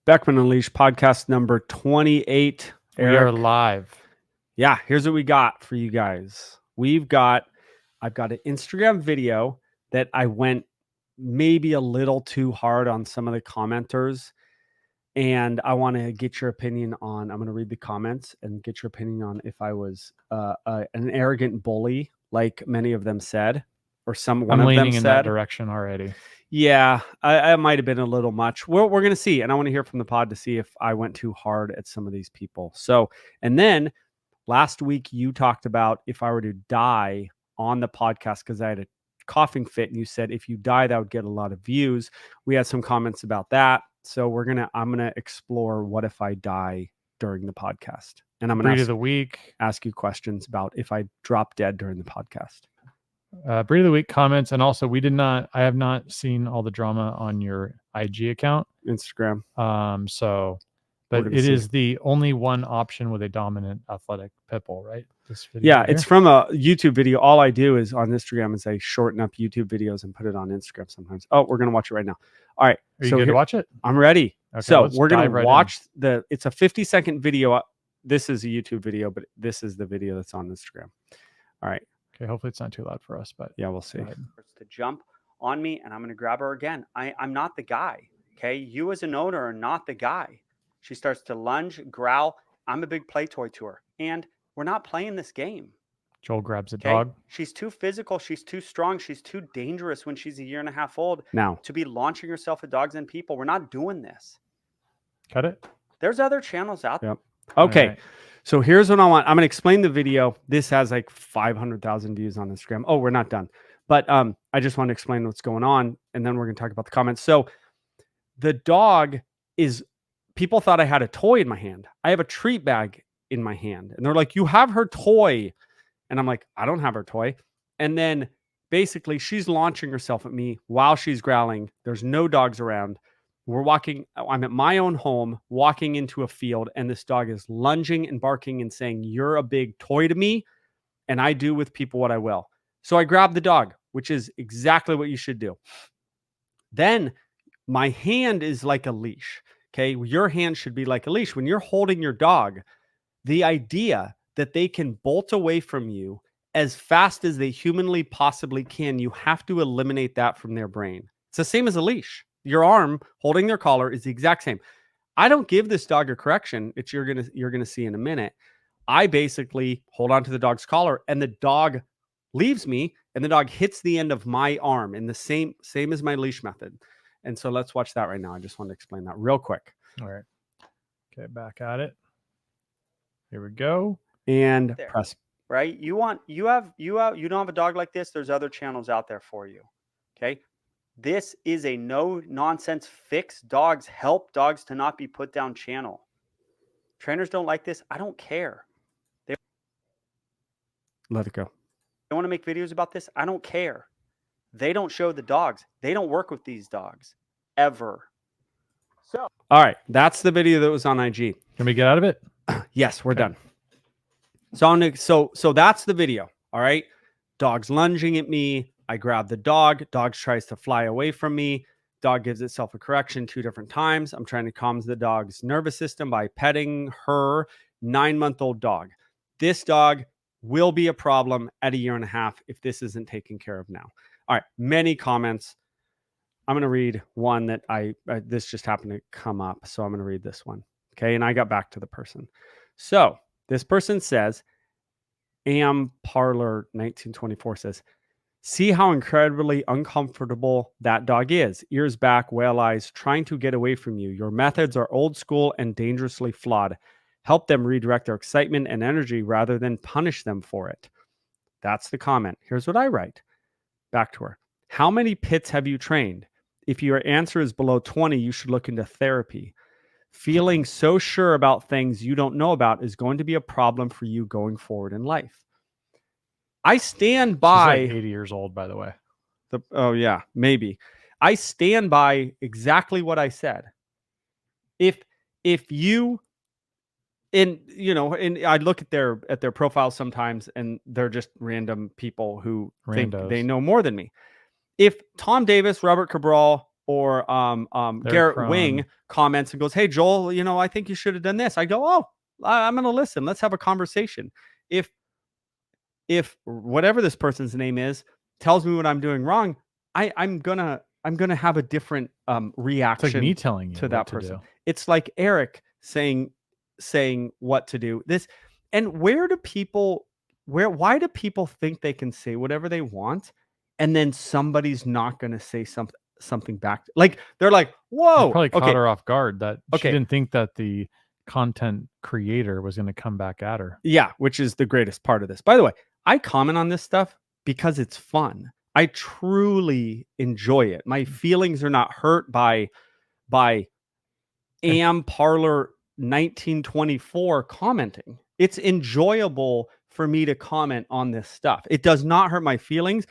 Beckman Unleashed podcast number 28. We are live. Yeah, here's what we got for you guys. I've got an Instagram video that I went maybe a little too hard on some of the commenters. And I want to get your opinion on, I'm going to read the comments and get your opinion on if I was an arrogant bully, like many of them said, or one of them said. I'm leaning in that direction already. Yeah, I might have been a little much. We're going to see. And I want to hear from the pod to see if I went too hard at some of these people. So, and then last week you talked about if I were to die on the podcast because I had a coughing fit, and you said if you die, that would get a lot of views. We had some comments about that. So I'm going to explore what if I die during the podcast. And I'm going to ask you questions about if I drop dead during the podcast. Breed of the week comments, and also I have not seen all the drama on your IG account, Instagram. But it is the only one option with a dominant athletic pit bull, right? This video it's from a YouTube video. All I do is on Instagram is I shorten up YouTube videos and put it on Instagram sometimes. Oh, we're gonna watch it right now. All right, are you good to watch it? I'm ready. Okay, so we're gonna watch it's a 50-second video. This is a YouTube video, but this is the video that's on Instagram. All right. Okay, hopefully it's not too loud for us, but yeah, we'll see. To jump on me, and I'm going to grab her again. I'm not the guy, okay? You as an owner are not the guy. She starts to lunge, growl. I'm a big play toy to her, and we're not playing this game. Joel grabs a dog. She's too physical. She's too strong. She's too dangerous when she's 1.5 years old now to be launching herself at dogs and people. We're not doing this. Cut it. There's other channels out there. Yep. Okay. Right. So here's what I want. I'm going to explain the video. This has like 500,000 views on Instagram. Oh, we're not done. But I just want to explain what's going on. And then we're going to talk about the comments. So the dog people thought I had a toy in my hand. I have a treat bag in my hand. And they're like, you have her toy. And I'm like, I don't have her toy. And then basically she's launching herself at me while she's growling. There's no dogs around. I'm at my own home, walking into a field, and this dog is lunging and barking and saying, you're a big toy to me, and I do with people what I will. So I grab the dog, which is exactly what you should do. Then my hand is like a leash, okay? Your hand should be like a leash. When you're holding your dog, the idea that they can bolt away from you as fast as they humanly possibly can, you have to eliminate that from their brain. It's the same as a leash. Your arm holding their collar is the exact same. I don't give this dog a correction. You're gonna see in a minute. I basically hold on to the dog's collar, and the dog leaves me, and the dog hits the end of my arm in the same as my leash method. And so let's watch that right now. I just want to explain that real quick. All right. Okay, back at it. Here we go. And press. Right. You don't have a dog like this. There's other channels out there for you. Okay. This is a no-nonsense fix dogs, help dogs to not be put down channel. Trainers don't like this. I don't care. Let it go. They want to make videos about this. I don't care. They don't show the dogs. They don't work with these dogs ever. So, all right. That's the video that was on IG. Can we get out of it? Yes, we're done. So that's the video. All right. Dog's lunging at me. I grab the dog. Dog tries to fly away from me. Dog gives itself a correction 2 different times. I'm trying to calm the dog's nervous system by petting her 9-month-old dog. This dog will be a problem at 1.5 years if this isn't taken care of now. All right. Many comments. I'm going to read one that this just happened to come up. So I'm going to read this one. Okay. And I got back to the person. So this person says, Parlor 1924 says, see how incredibly uncomfortable that dog is. Ears back, whale eyes, trying to get away from you. Your methods are old school and dangerously flawed. Help them redirect their excitement and energy rather than punish them for it. That's the comment. Here's what I write. Back to her. How many pits have you trained? If your answer is below 20, you should look into therapy. Feeling so sure about things you don't know about is going to be a problem for you going forward in life. I stand by. She's like 80 years old, by the way. Oh yeah, maybe. I stand by exactly what I said. If you, and I look at their profiles sometimes, and they're just random people who think they know more than me. If Tom Davis, Robert Cabral, Garrett Wing comments and goes, "Hey Joel, I think you should have done this." I go, "Oh, I'm going to listen. Let's have a conversation." If whatever this person's name is tells me what I'm doing wrong, I'm gonna have a different reaction. It's like me telling you to that person. It's like Eric saying what to do. And why do people think they can say whatever they want, and then somebody's not going to say something back? Like they're like, "Whoa!" You probably caught her off guard that she didn't think that the content creator was going to come back at her. Yeah, which is the greatest part of this. By the way, I comment on this stuff because it's fun. I truly enjoy it. My feelings are not hurt by Parlor 1924 commenting. It's enjoyable for me to comment on this stuff. It does not hurt my feelings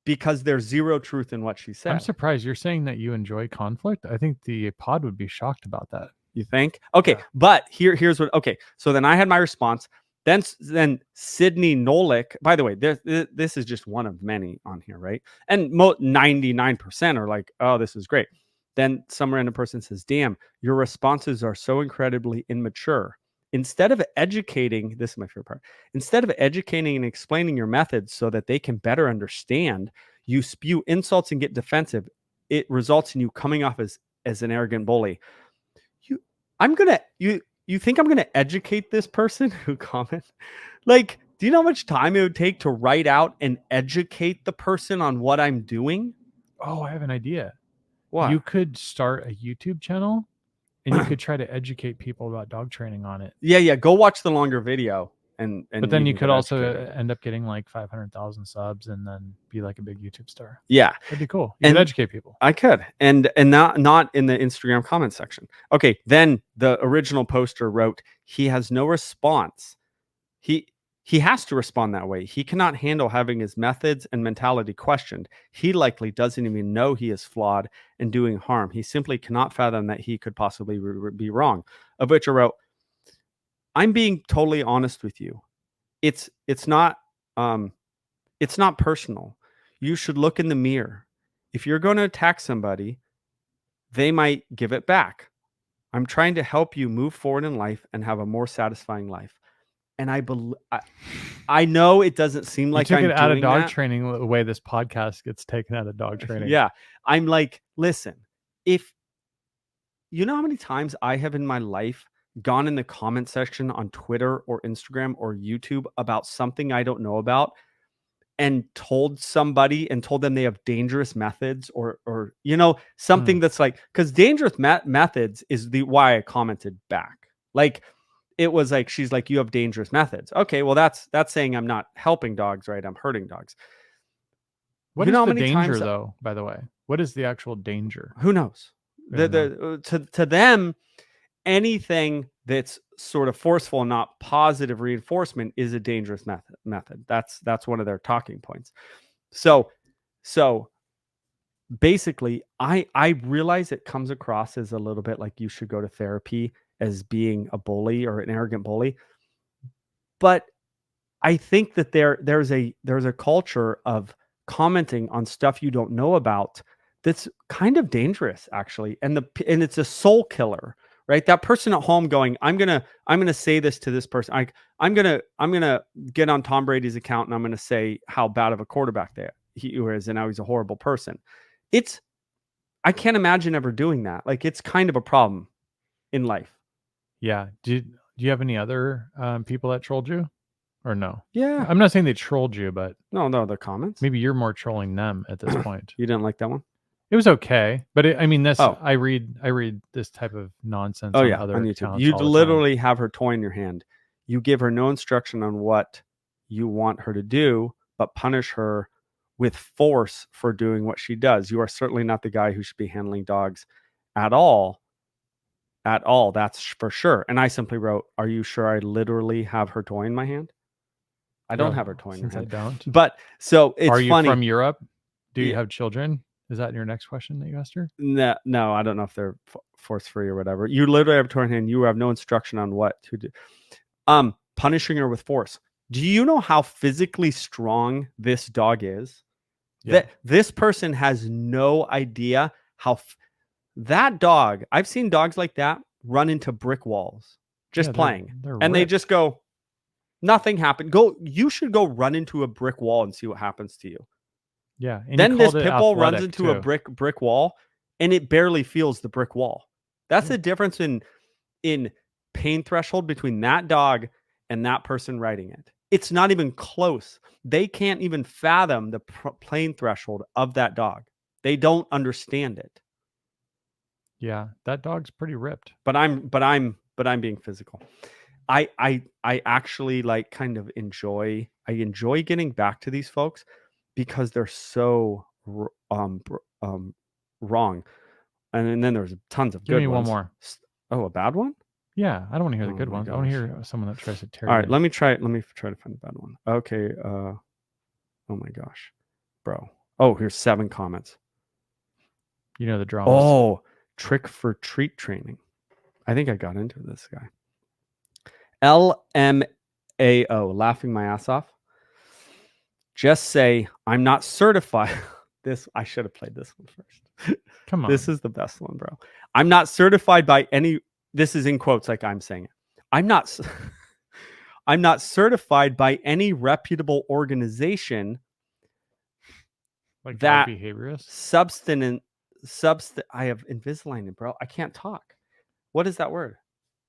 because there's zero truth in what she said. I'm surprised you're saying that you enjoy conflict. I think the pod would be shocked about that. You think? Okay, yeah. But here's what. Okay, so then I had my response. Then Sydney Nolick. By the way, this is just one of many on here, right? And 99% are like, "Oh, this is great." Then some random person says, "Damn, your responses are so incredibly immature. Instead of educating," this is my favorite part. "Instead of educating and explaining your methods so that they can better understand, you spew insults and get defensive. It results in you coming off as an arrogant bully." You think I'm gonna educate this person who comments? Like, do you know how much time it would take to write out and educate the person on what I'm doing? Oh, I have an idea. What? You could start a YouTube channel and you could try to educate people about dog training on it. Yeah. Go watch the longer video. But then you could also end up getting like 500,000 subs and then be like a big YouTube star. Yeah. That'd be cool. You could educate people. I could. And not in the Instagram comment section. Okay. Then the original poster wrote, "He has no response. He has to respond that way. He cannot handle having his methods and mentality questioned. He likely doesn't even know he is flawed and doing harm. He simply cannot fathom that he could possibly be wrong." Of which I wrote, "I'm being totally honest with you. It's not personal. You should look in the mirror. If you're going to attack somebody, they might give it back. I'm trying to help you move forward in life and have a more satisfying life." And I know it doesn't seem like I'm doing that. You took it out of dog training the way this podcast gets taken out of dog training. Yeah. I'm like, listen, if you know how many times I have in my life gone in the comment section on Twitter or Instagram or YouTube about something I don't know about and told them they have dangerous methods or something that's like, because dangerous methods is why I commented back. Like, it was like, she's like, "You have dangerous methods." Okay, well, that's saying I'm not helping dogs, right? I'm hurting dogs. What is the danger, though, by the way? What is the actual danger? Who knows? To them, anything that's sort of forceful and not positive reinforcement is a dangerous method. That's one of their talking points. So basically, I realize it comes across as a little bit like you should go to therapy as being a bully or an arrogant bully. But I think that there's a culture of commenting on stuff you don't know about that's kind of dangerous, actually. And it's a soul killer, right? That person at home going, I'm gonna say this to this person. I'm gonna get on Tom Brady's account and I'm gonna say how bad of a quarterback he is and how he's a horrible person. I can't imagine ever doing that. Like, it's kind of a problem in life. Yeah. Do you have any other people that trolled you, or no? Yeah. I'm not saying they trolled you, but no, the comments. Maybe you're more trolling them at this point. You didn't like that one? It was okay, but I read this type of nonsense. Oh, yeah, on YouTube. You literally have her toy in your hand. You give her no instruction on what you want her to do, but punish her with force for doing what she does. You are certainly not the guy who should be handling dogs at all. At all, that's for sure. And I simply wrote, "Are you sure I literally have her toy in my hand?" I don't have her toy in my hand. I don't. But so it's funny. Are you from Europe? Do you have children? Is that your next question that you asked her? No, I don't know if they're force free or whatever. You literally have a toy in hand. You have no instruction on what to do. Punishing her with force. Do you know how physically strong this dog is? Yeah. That this person has no idea how That dog, I've seen dogs like that run into brick walls just playing. And they just go, nothing happened. You should go run into a brick wall and see what happens to you. Yeah. And then this pit bull runs into a brick wall and it barely feels the brick wall. That's the difference in pain threshold between that dog and that person riding it. It's not even close. They can't even fathom the pain threshold of that dog. They don't understand it. Yeah, that dog's pretty ripped. But I'm being physical. I actually like kind of enjoy getting back to these folks because they're so wrong. And then there's tons of good ones. Give me one more. Oh, a bad one? Yeah, I don't want to hear the good ones. I want to hear someone that tries to tear you. All right, let me try to find a bad one. Okay, oh my gosh. Bro. Oh, here's 7 comments. You know the dramas. Oh, trick for treat training. I think I got into this guy. LMAO, laughing my ass off. Just say, I'm not certified. I should have played this one first. Come on. This is the best one, bro. I'm not certified by any, this is in quotes like I'm saying it. I'm not certified by any reputable organization like that behaviorist. I have Invisalign, bro. I can't talk. What is that word?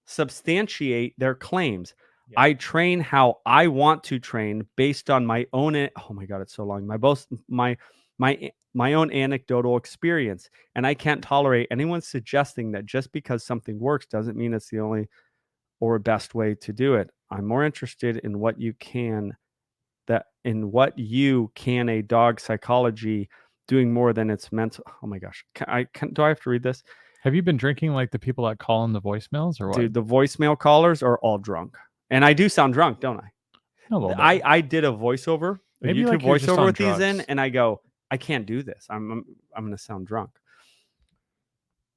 Substantiate their claims. Yeah. I train how I want to train based on my own. Oh my God, it's so long. My own anecdotal experience, and I can't tolerate anyone suggesting that just because something works doesn't mean it's the only or best way to do it. I'm more interested in what you can a dog psychology doing more than its mental. Oh my gosh. Do I have to read this? Have you been drinking like the people that call in the voicemails or what? Dude, the voicemail callers are all drunk. And I do sound drunk, don't I? A little bit. I did a voiceover, maybe YouTube like voiceover with drugs. these in, and I go, I can't do this. I'm going to sound drunk.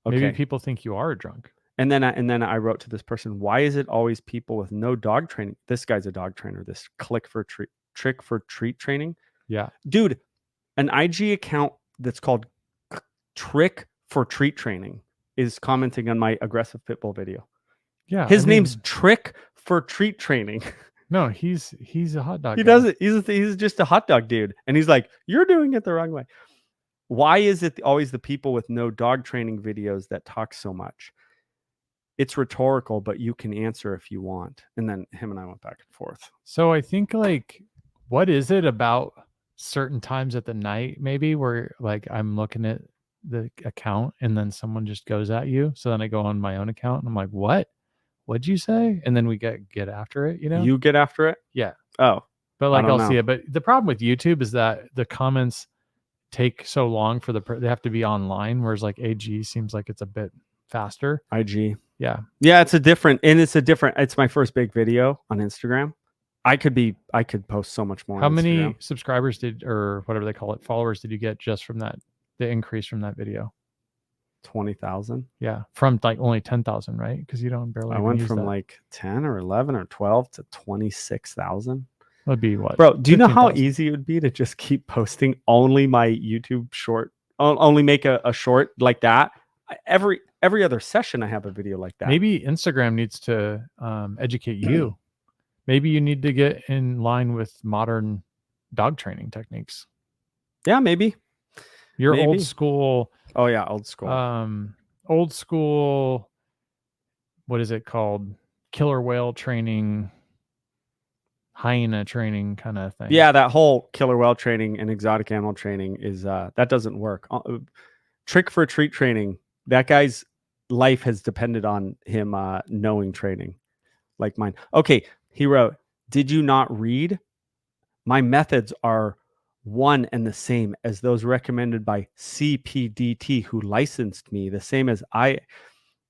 Okay. Maybe people think you are drunk. And then I wrote to this person, why is it always people with no dog training? This guy's a dog trainer. This trick for treat training. Yeah. Dude, an IG account that's called Trick for Treat Training is commenting on my aggressive pit bull video. Yeah. His name's Trick for Treat Training. No, he's a hot dog. He does it. He's just a hot dog dude. And he's like, you're doing it the wrong way. Why is it always the people with no dog training videos that talk so much? It's rhetorical, but you can answer if you want. And then him and I went back and forth. So I think like, what is it about certain times at the night, maybe where like I'm looking at the account and then someone just goes at you. So then I go on my own account and I'm like, what'd you say? And then we get after it, you know? You get after it? Yeah. Oh. But like I'll see it. But the problem with YouTube is that the comments take so long for they have to be online, whereas like AG seems like it's a bit faster. IG. Yeah. Yeah, it's my first big video on Instagram. I could post so much more. How many subscribers or whatever they call it, followers did you get just from that, the increase from that video? 20,000. Yeah. From like only 10,000, right? Because you don't barely. I went from like 10 or 11 or 12 to 26,000. That'd be what? Bro, do you know how easy it would be to just keep posting only my YouTube short, only make a short like that? Every other session I have a video like that. Maybe Instagram needs to educate you. Maybe you need to get in line with modern dog training techniques. Yeah, maybe. You're old school. Oh yeah, old school. Old school. What is it called? Killer whale training, hyena training kind of thing. Yeah, that whole killer whale training and exotic animal training is that doesn't work. Trick for treat training. That guy's life has depended on him knowing training, like mine. Okay, he wrote, "Did you not read? My methods are one and the same as those recommended by CPDT, who licensed me, the same as I."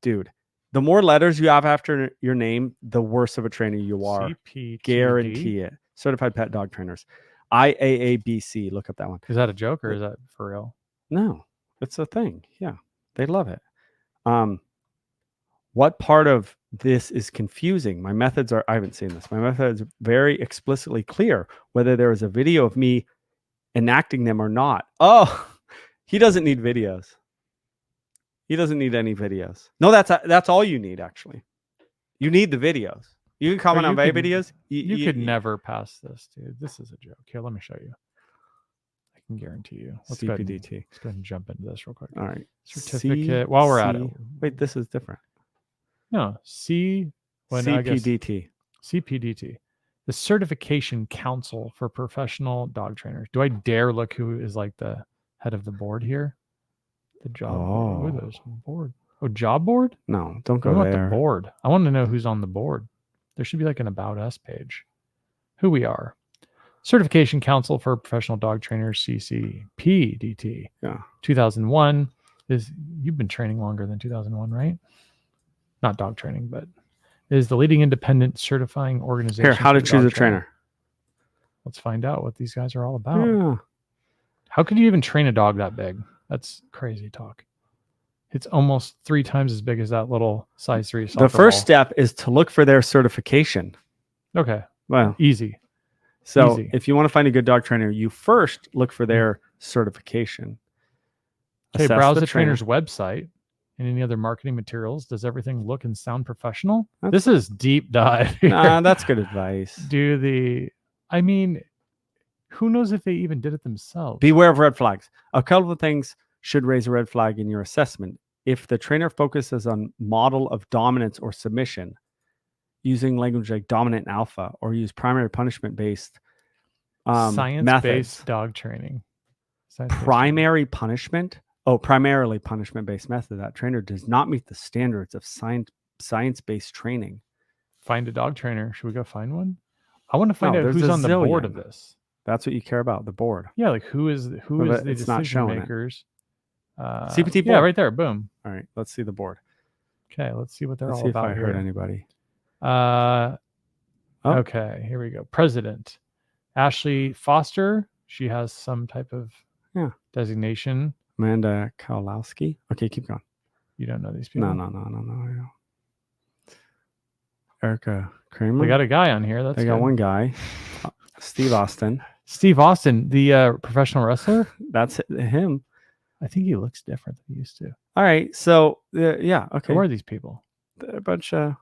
Dude, the more letters you have after your name, the worse of a trainer you are. CPTD? Guarantee it. Certified Pet Dog Trainers. IAABC. Look up that one. Is that a joke or is that for real? No, it's a thing. Yeah, they love it. What part of this is confusing? My methods are, I haven't seen this. My methods are very explicitly clear, whether there is a video of me enacting them or not. Oh, he doesn't need videos. He doesn't need any videos. No, that's all you need, actually. You need the videos. You can comment on videos. You could never pass this, dude. This is a joke. Here, let me show you. I can guarantee you. Let's go ahead and jump into this real quick. All right. Certificate. While we're at it. Wait, this is different. No. CPDT. CPDT. The Certification Council for Professional Dog Trainers. Do I dare look who is like the head of the board here? The job board. There's a board. Oh, job board? No, don't go there. I want there. the board. I want to know who's on the board. There should be like an About Us page. Who we are. Certification Council for Professional Dog Trainers, CCPDT. Yeah. 2001 is, you've been training longer than 2001, right? Not dog training, but is the leading independent certifying organization. Here, how to choose a trainer. Let's find out what these guys are all about. Yeah. How could you even train a dog that big? That's crazy talk. It's almost 3 times as big as that little size 3 soccer The first ball. step is to look for their certification. Okay. Well, easy. So if you want to find a good dog trainer, you first look for their certification. Okay, browse the trainer's website and any other marketing materials. Does everything look and sound professional? This is deep dive here. Nah, that's good advice. I mean, who knows if they even did it themselves? Beware of red flags. A couple of things should raise a red flag in your assessment. If the trainer focuses on model of dominance or submission, using language like dominant alpha, or use primary punishment based science-based dog training. Primarily punishment based method. That trainer does not meet the standards of science-based training. Find a dog trainer. Should we go find one? I want to find out who's on the board of this. That's what you care about, the board. Yeah, like who is the decision makers? CPT board. Yeah, right there. Boom. All right, let's see the board. Okay, let's see what they're all about. If I heard anybody. Okay, here we go. President Ashley Foster. She has some type of designation. Amanda Kowalski. Okay, keep going. You don't know these people? No. Erica Kramer. They got a guy on here. They got one guy. Steve Austin. Steve Austin, the professional wrestler. That's him. I think he looks different than he used to. All right. So, yeah. Okay. Who are these people? A bunch of...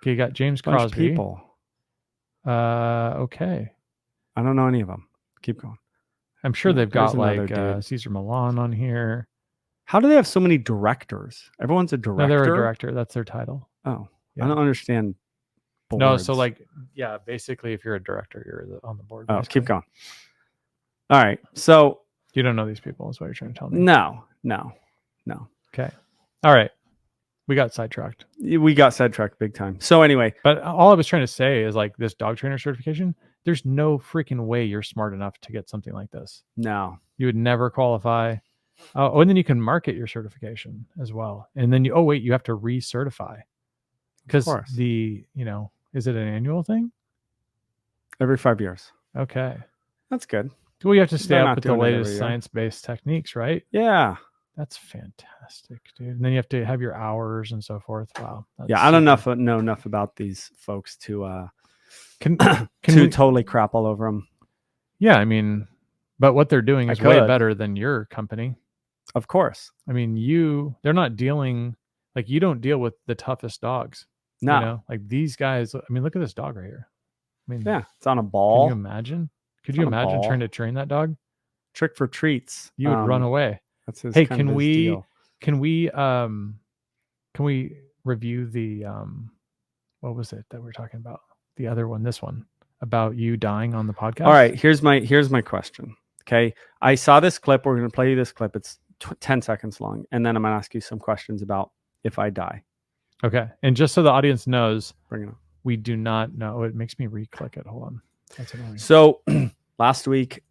Okay, you got James Crosby. People. Okay. I don't know any of them. Keep going. I'm sure they've got like Cesar Milan on here. How do they have so many directors? Everyone's a director. No, they're a director. That's their title. Oh, yeah. I don't understand. Boards. No, so like, yeah, basically, if you're a director, you're on the board. Oh, keep going. All right. So you don't know these people, is what you're trying to tell me. No. Okay. All right. We got sidetracked. We got sidetracked big time. So anyway, but all I was trying to say is like this dog trainer certification, there's no freaking way you're smart enough to get something like this. No. You would never qualify. Oh, and then you can market your certification as well. And then you have to recertify. Because is it an annual thing? Every 5 years. Okay. That's good. Well, you have to stay up with the latest science-based techniques, right? Yeah. That's fantastic, dude. And then you have to have your hours and so forth. Wow. Yeah, I don't know enough about these folks to totally crap all over them. Yeah, I mean, but what they're doing is way better than your company. Of course. I mean, they're not dealing, like you don't deal with the toughest dogs. No. You know? Like these guys, I mean, look at this dog right here. I mean, yeah, it's on a ball. Can you imagine? Could you imagine trying to train that dog? Trick for treats. You would run away. That's his can we review the what was it that we were talking about? The other one, this one, about you dying on the podcast. All right, here's my question. Okay, I saw this clip. We're going to play you this clip. It's 10 seconds long, and then I'm going to ask you some questions about if I die. Okay, and just so the audience knows, bring it up. We do not know. It makes me re-click it. Hold on. That's annoying. So last week,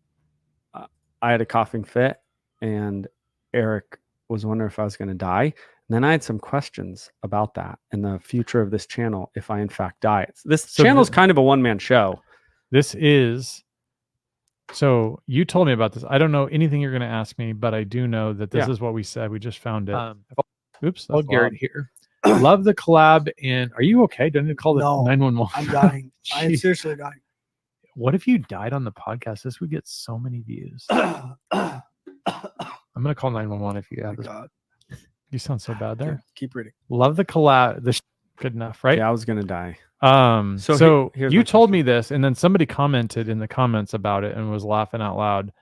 I had a coughing fit, and Eric was wondering if I was going to die. And then I had some questions about that and the future of this channel if I in fact die. This channel is kind of a one-man show. So you told me about this. I don't know anything you're going to ask me, but I do know that this is what we said. We just found it. Oops. That's Garrett here. Love the collab. And are you okay? Do I need to call the 911? I'm dying. I'm seriously dying. What if you died on the podcast? This would get so many views. I'm going to call 911 if you have this. You sound so bad there. Keep reading. Love the collab. Good enough, right? Yeah, I was gonna die. So here's you my told question. me this, and then somebody commented in the comments about it and was laughing out loud,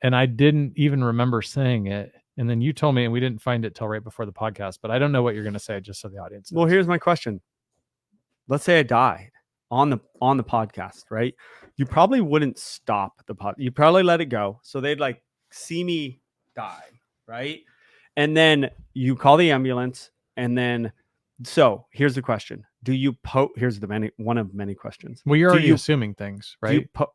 and I didn't even remember saying it. And then you told me, and we didn't find it till right before the podcast. But I don't know what you're going to say, just so the audience knows. Well, here's my question. Let's say I died on the podcast, right? You probably wouldn't stop the pod. You probably let it go, so they'd like see me die, right? And then you call the ambulance, and then so here's the question: do you Here's one of many questions. Well, you're Do already you- assuming things, do you right?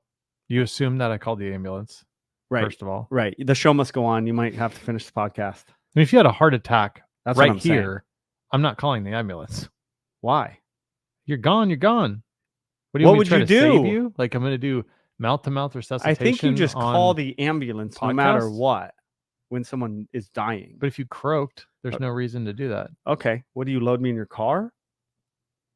You assume that I called the ambulance, right, first of all. right. The show must go on. You might have to finish the podcast. I mean, if you had a heart attack That's what right I'm saying. here, I'm not calling the ambulance. Why? You're gone. You're gone. What do you What want me would to try you to save do? you? Like I'm going to do mouth-to-mouth resuscitation. I think you just call on the ambulance no matter podcasts? what when someone is dying. But if you croaked, there's no reason to do that. Okay, what do you load me in your car?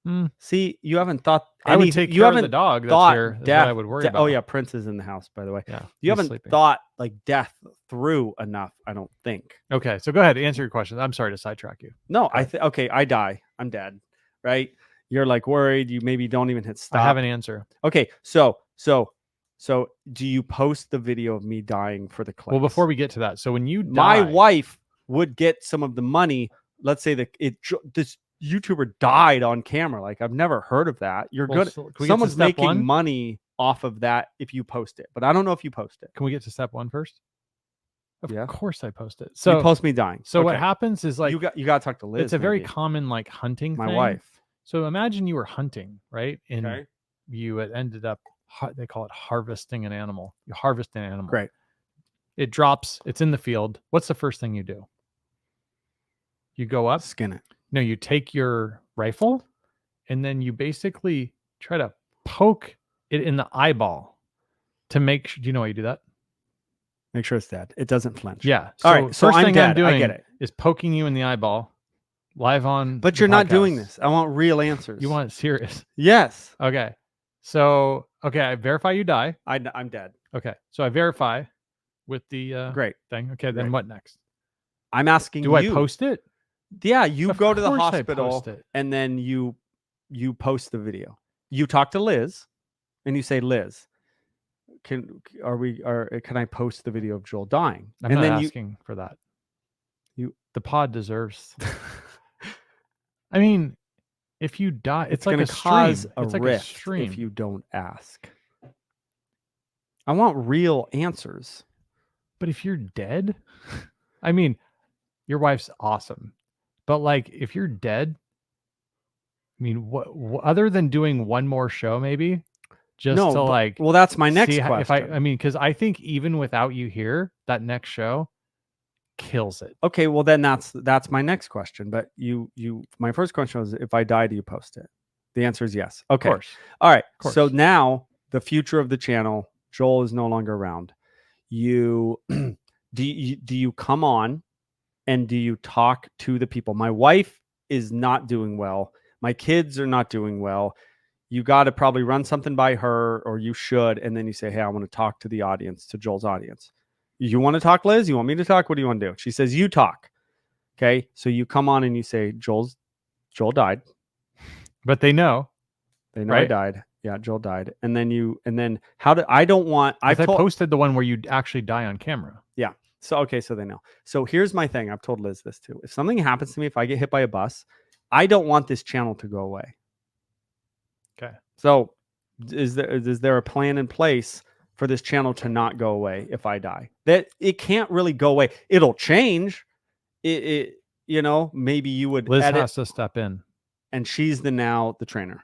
Hmm. See, you haven't thought. I would take care of the dog that's here. That's what I would worry about. Oh yeah, Prince is in the house, by the way. Yeah, You he's haven't sleeping. thought like death through enough, I don't think. Okay, so go ahead, answer your question. I'm sorry to sidetrack you. No, okay, I die. I'm dead. Right? You're like worried. You maybe don't even hit stop. I have an answer. Okay, so do you post the video of me dying for the clicks? Well, before we get to that, so when you my die, wife would get some of the money. Let's say that this YouTuber died on camera. Like I've never heard of that. You're Well, good. so can we get to Someone's step making one? money off of that if you post it, but I don't know if you post it. Can we get to step one first? Of Yeah. course, I post it. So So you post me dying. So what Okay. happens is like you got to talk to Liz. it's a very maybe. common like hunting my thing. wife. So imagine you were hunting, right? And Okay. you had ended up they call it harvesting an animal. You harvest an animal. Great. It drops. It's in the field. What's the first thing you do? You go up. Skin it. No, you take your rifle and then you basically try to poke it in the eyeball to make sure. Do you know why you do that? Make sure it's dead. It doesn't flinch. Yeah. All right. So first I'm thing dead. I'm doing I get it. is poking you in the eyeball live on. But the you're not doing podcast. this. I want real answers. You want it serious. Yes. Okay. So, okay, I verify you die. I'm dead. Okay. So I verify with the Great. thing. Okay. Then Great. what next? I'm asking Do you. I post it? Yeah, you Of go to the course I hospital post it. and then you post the video. You talk to Liz and you say, Liz, can I post the video of Joel dying? I'm and not then asking for that. you The pod deserves. I mean, if you die, it's like going a to cause stream. a It's like rift a stream. if you don't ask. I want real answers. But if you're dead, I mean, your wife's awesome. But like, if you're dead, I mean, what other than doing one more show, maybe just No, to like, well, that's my next see question. if I mean, because I think even without you here, that next show kills it. Okay, well then that's my next question. But my first question was, if I die, do you post it? The answer is yes. Okay. Of course. All right. course. So now the future of the channel, Joel is no longer around. You do you come on and do you talk to the people? My wife is not doing well. My kids are not doing well. You got to probably run something by her, or you should, and then you say, hey, I want to talk to the audience, to Joel's audience. You want to talk, Liz? You want me to talk? What do you want to do? She says, you talk. Okay. So you come on and you say, Joel died. But they know. They know I Right? died. Yeah, Joel died. And then how do I don't want I I've told posted the one where you actually die on camera. so okay, so they know. So here's my thing. I've told Liz this too. If something happens to me, if I get hit by a bus, I don't want this channel to go away. Okay. So is there a plan in place for this channel to not go away if I die? That it can't really go away. It'll change. It maybe you would Liz edit has to step in. and she's the trainer.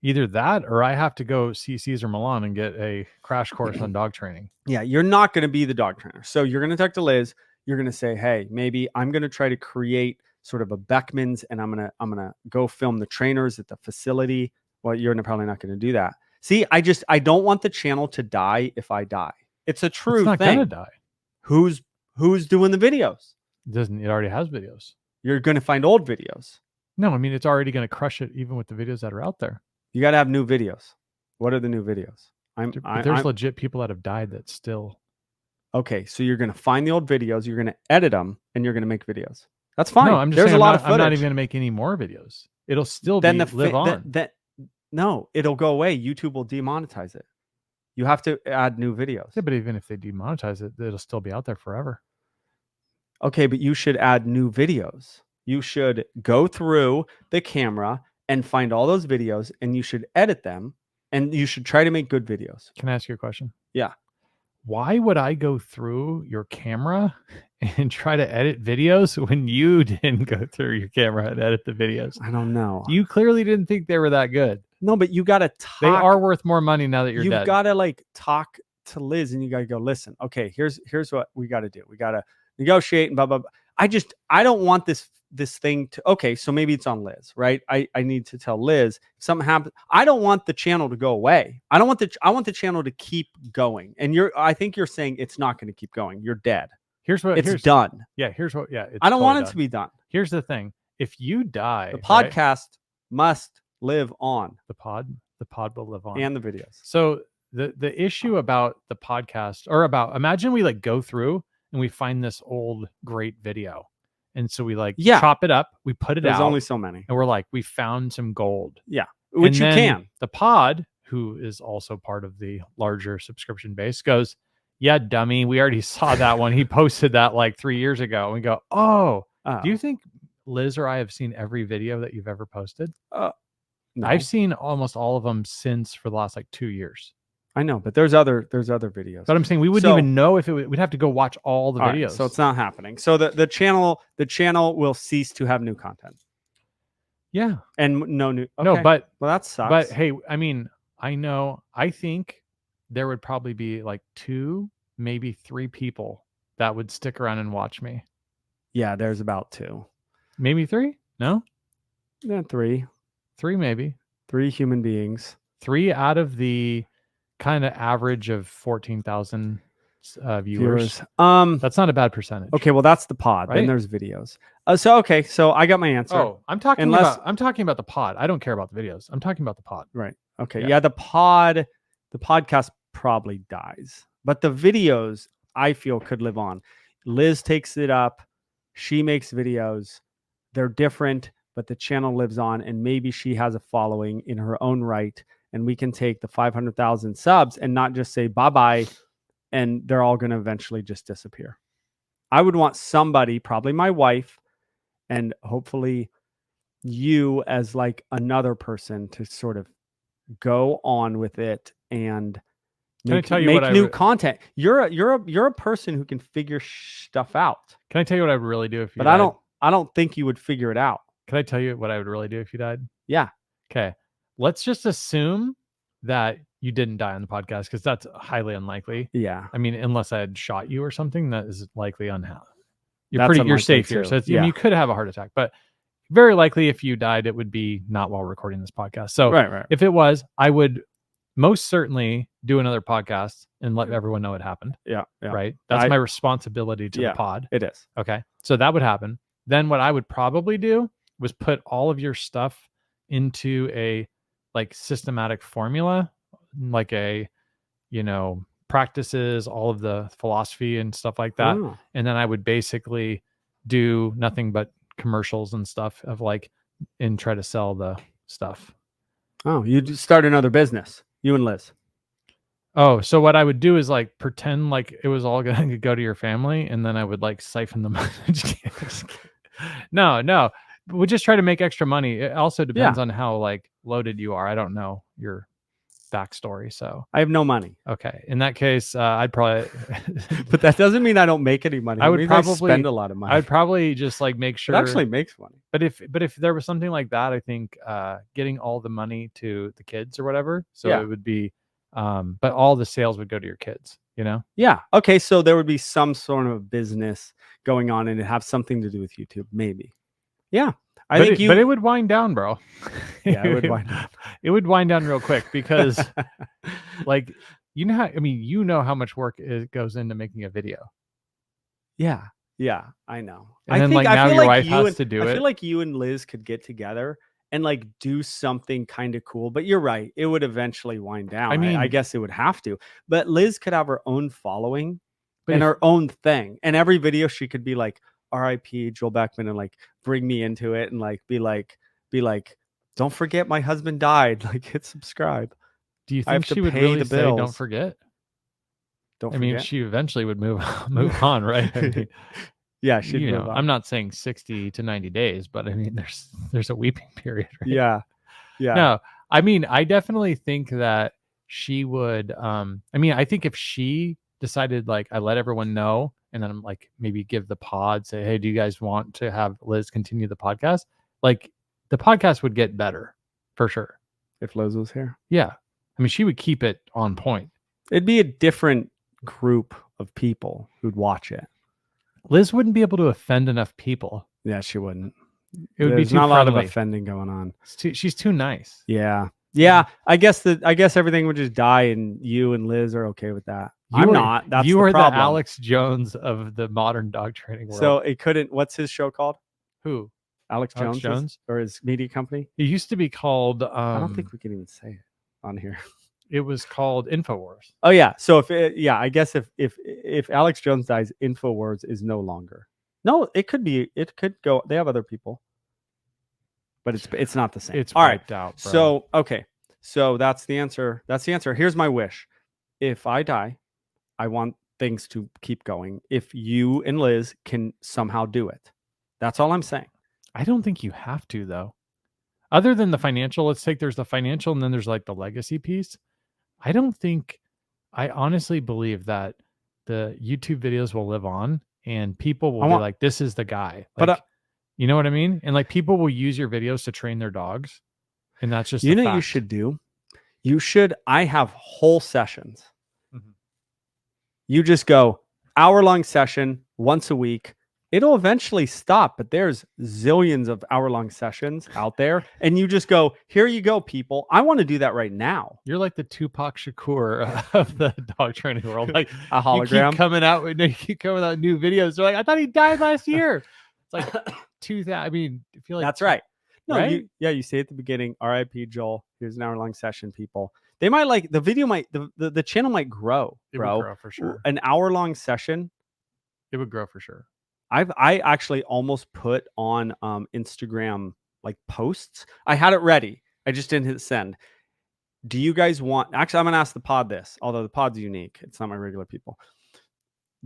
Either that or I have to go see Caesar Milan and get a crash course on dog training. Yeah, you're not going to be the dog trainer. So you're going to talk to Liz. You're going to say, hey, maybe I'm going to try to create sort of a Beckman's, and I'm gonna go film the trainers at the facility. Well, you're probably not going to do that. See, I don't want the channel to die if I die. It's a true It's not thing. gonna die. Who's doing the videos? It already has videos. You're going to find old videos. No, I mean it's already gonna crush it even with the videos that are out there. You got to have new videos. What are the new videos? But there's legit people that have died that still. Okay, so you're going to find the old videos, you're going to edit them, and you're going to make videos. That's fine. No, I'm just There's saying a lot of I'm not footage. even going to make any more videos. It'll still Then live on. No, it'll go away. YouTube will demonetize it. You have to add new videos. Yeah, but even if they demonetize it, it'll still be out there forever. Okay, but you should add new videos. You should go through the camera and find all those videos, and you should edit them, and you should try to make good videos. Can I ask you a question? Yeah. Why would I go through your camera and try to edit videos when you didn't go through your camera and edit the videos? I don't know. You clearly didn't think they were that good. No, but you got to talk. They are worth more money now that you're You've dead. got to like talk to Liz, and you got to go, listen, okay, here's what we got to do. We got to negotiate and blah, blah, blah. I don't want this thing to, okay, so maybe it's on Liz, right? I need to tell Liz if something happens. I don't want the channel to go away. I want the channel to keep going. And I think you're saying it's not going to keep going. You're dead. Here's done. Yeah. I don't want it to be done. Here's the thing. If you die, the podcast must live on. The pod will live on. And the videos. So the issue about the podcast, or imagine we like go through and we find this old great video. And so we chop it up, we put it out. There's only so many. And we're like, we found some gold. Yeah. Which you can. The pod, who is also part of the larger subscription base, goes, yeah, dummy, we already saw that one. He posted that like 3 years ago. And we go, do you think Liz or I have seen every video that you've ever posted? No. I've seen almost all of them for the last like 2 years. I know, but there's other videos. But I'm saying we wouldn't even know if we'd have to go watch all the videos. Right, so it's not happening. So the channel will cease to have new content. Yeah. And no new. Okay. No, but well, that sucks. But hey, I mean, I think there would probably be like 2, maybe 3 people that would stick around and watch me. Yeah, there's about 2. Maybe 3? No? Yeah, 3. 3 maybe. 3 human beings. 3 out of the kind of average of 14,000 viewers. That's not a bad percentage. Okay, well that's the pod. Right? Then there's videos. So I got my answer. Oh, I'm talking about the pod. I don't care about the videos. I'm talking about the pod. Right. Okay. Yeah, the podcast probably dies. But the videos I feel could live on. Liz takes it up. She makes videos. They're different, but the channel lives on, and maybe she has a following in her own right. And we can take the 500,000 subs and not just say bye-bye, and they're all going to eventually just disappear. I would want somebody, probably my wife, and hopefully you as like another person, to sort of go on with it and make new content. You're a person who can figure stuff out. Can I tell you what I would really do if you But died? I don't think you would figure it out. Can I tell you what I would really do if you died? Yeah. Okay. Let's just assume that you didn't die on the podcast, because that's highly unlikely. Yeah. I mean, unless I had shot you or something, that is likely unhappy. You're safe here. So I mean, you could have a heart attack, but very likely if you died, it would be not while recording this podcast. So right. If it was, I would most certainly do another podcast and let everyone know it happened. Yeah. Right. That's my responsibility to the pod. It is. Okay. So that would happen. Then what I would probably do was put all of your stuff into a like systematic formula, like practices, all of the philosophy and stuff like that. Oh. And then I would basically do nothing but commercials and stuff and try to sell the stuff. Oh, you'd start another business, you and Liz. Oh, so what I would do is like pretend like it was all going to go to your family, and then I would like siphon the money. No. We just try to make extra money. It also depends on how like loaded you are. I don't know your backstory, so I have no money. Okay, in that case, I'd probably. But that doesn't mean I don't make any money. I would probably spend a lot of money. I'd probably just like make sure it actually makes money. But if there was something like that, I think getting all the money to the kids or whatever. So it would be, but all the sales would go to your kids. Yeah. Okay. So there would be some sort of business going on, and it have something to do with YouTube, maybe. Yeah. But it would wind down, bro. Yeah, it would wind down. It would wind down real quick because, like, you know how much work goes into making a video. Yeah, I know. And then now your wife has to do it. I feel like you and Liz could get together and like do something kind of cool. But you're right; it would eventually wind down. I mean, I guess it would have to. But Liz could have her own following and her own thing, and every video she could be like, R.I.P. Joel Beckman and like bring me into it and like be like, don't forget my husband died. Like hit subscribe. Do you I have think to she would pay really the say, "Don't bills. forget"? Don't I mean, forget. she eventually would move on, right? I mean, Yeah, she'd move on. I'm not saying 60 to 90 days, but I mean, there's a weeping period, right? Yeah. No, I mean, I definitely think that she would. I mean, I think if she decided, like, I let everyone know, and then I'm like, maybe give the pod, say, hey, do you guys want to have Liz continue the podcast? Like, the podcast would get better for sure. If Liz was here. Yeah. I mean, she would keep it on point. It'd be a different group of people who'd watch it. Liz wouldn't be able to offend enough people. Yeah, she wouldn't. It would There's be too not a lot of friendly. offending going on. She's too nice. Yeah. Yeah. I guess everything would just die and you and Liz are okay with that. I'm not. That's you the are problem. the Alex Jones of the modern dog training world. So it couldn't. What's his show called? Who? Alex Alex Jones? or his media company? It used to be called. I don't think we can even say it on here. It was called InfoWars. Oh yeah. So I guess if Alex Jones dies, InfoWars is no longer. No, it could be. It could go. They have other people, but it's not the same. It's all right. wiped out. Bro. So okay. So that's the answer. That's the answer. Here's my wish. If I die, I want things to keep going. If you and Liz can somehow do it, that's all I'm saying. I don't think you have to, though. Other than the financial, there's the financial and then there's like the legacy piece. I honestly believe that the YouTube videos will live on and people will be like, this is the guy. Like, but you know what I mean? And like people will use your videos to train their dogs. And that's just, you know, you should do. I have whole sessions. Mm-hmm. You just go hour-long session once a week. It'll eventually stop, but there's zillions of hour-long sessions out there. And you just go, here you go, people. I want to do that right now. You're like the Tupac Shakur of the dog training world. Like a hologram. You keep coming out with new videos. They're like, I thought he died last year. It's like 2000. I mean, I feel like that's right. No, right? You say at the beginning, R.I.P. Joel. Here's an hour-long session, people. They might like the video. The channel might grow, bro. It would grow for sure. An hour-long session. It would grow for sure. I actually almost put on Instagram like posts. I had it ready. I just didn't hit send. Do you guys want? Actually, I'm gonna ask the pod this. Although the pod's unique, it's not my regular people.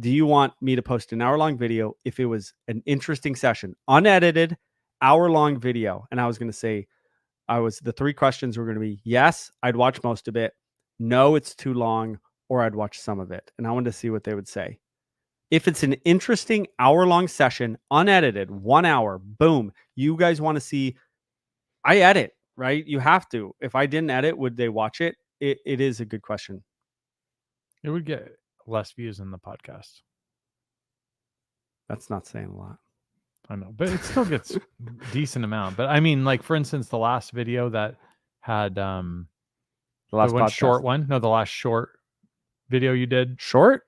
Do you want me to post an hour-long video if it was an interesting session, unedited, hour-long video? And I was gonna say, the three questions were gonna be yes, I'd watch most of it. No, it's too long, or I'd watch some of it. And I wanted to see what they would say. If it's an interesting hour-long session, unedited, 1 hour, boom. You guys want to see, I edit, right? You have to. If I didn't edit, would they watch it? It is a good question. It would get less views than the podcast. That's not saying a lot. I know, but it still gets decent amount. But I mean, like for instance, the last video that had the last the last short video you did. Short?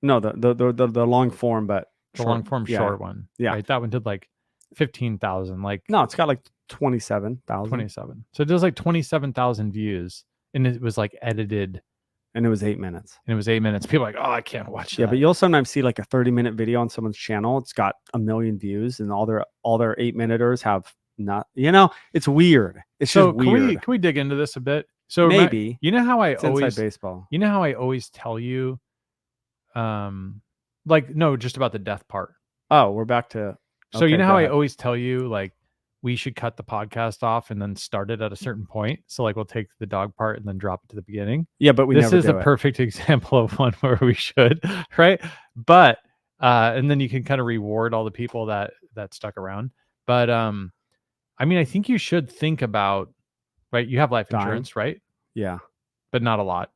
No, the long form, but the long form short one. Yeah, right? That one did like 15,000. Like no, it's got like 27,000. 27. So it does like 27,000 views, and it was like edited, and it was 8 minutes. People are like, oh, I can't watch that. Yeah, but you'll sometimes see like a 30-minute video on someone's channel. It's got 1 million views, and all their 8-minuters have not. You know, it's weird. It's so just weird. Can we dig into this a bit? So maybe you know how I always inside baseball. You know how I always tell you. Like no, just about the death part. Oh, we're back to. So you know how I always tell you like we should cut the podcast off and then start it at a certain point. So like we'll take the dog part and then drop it to the beginning. Yeah, but this is a perfect example of one where we should, right? But and then you can kind of reward all the people that stuck around. But I mean, I think you should think about, right? You have life insurance, right? Yeah, but not a lot.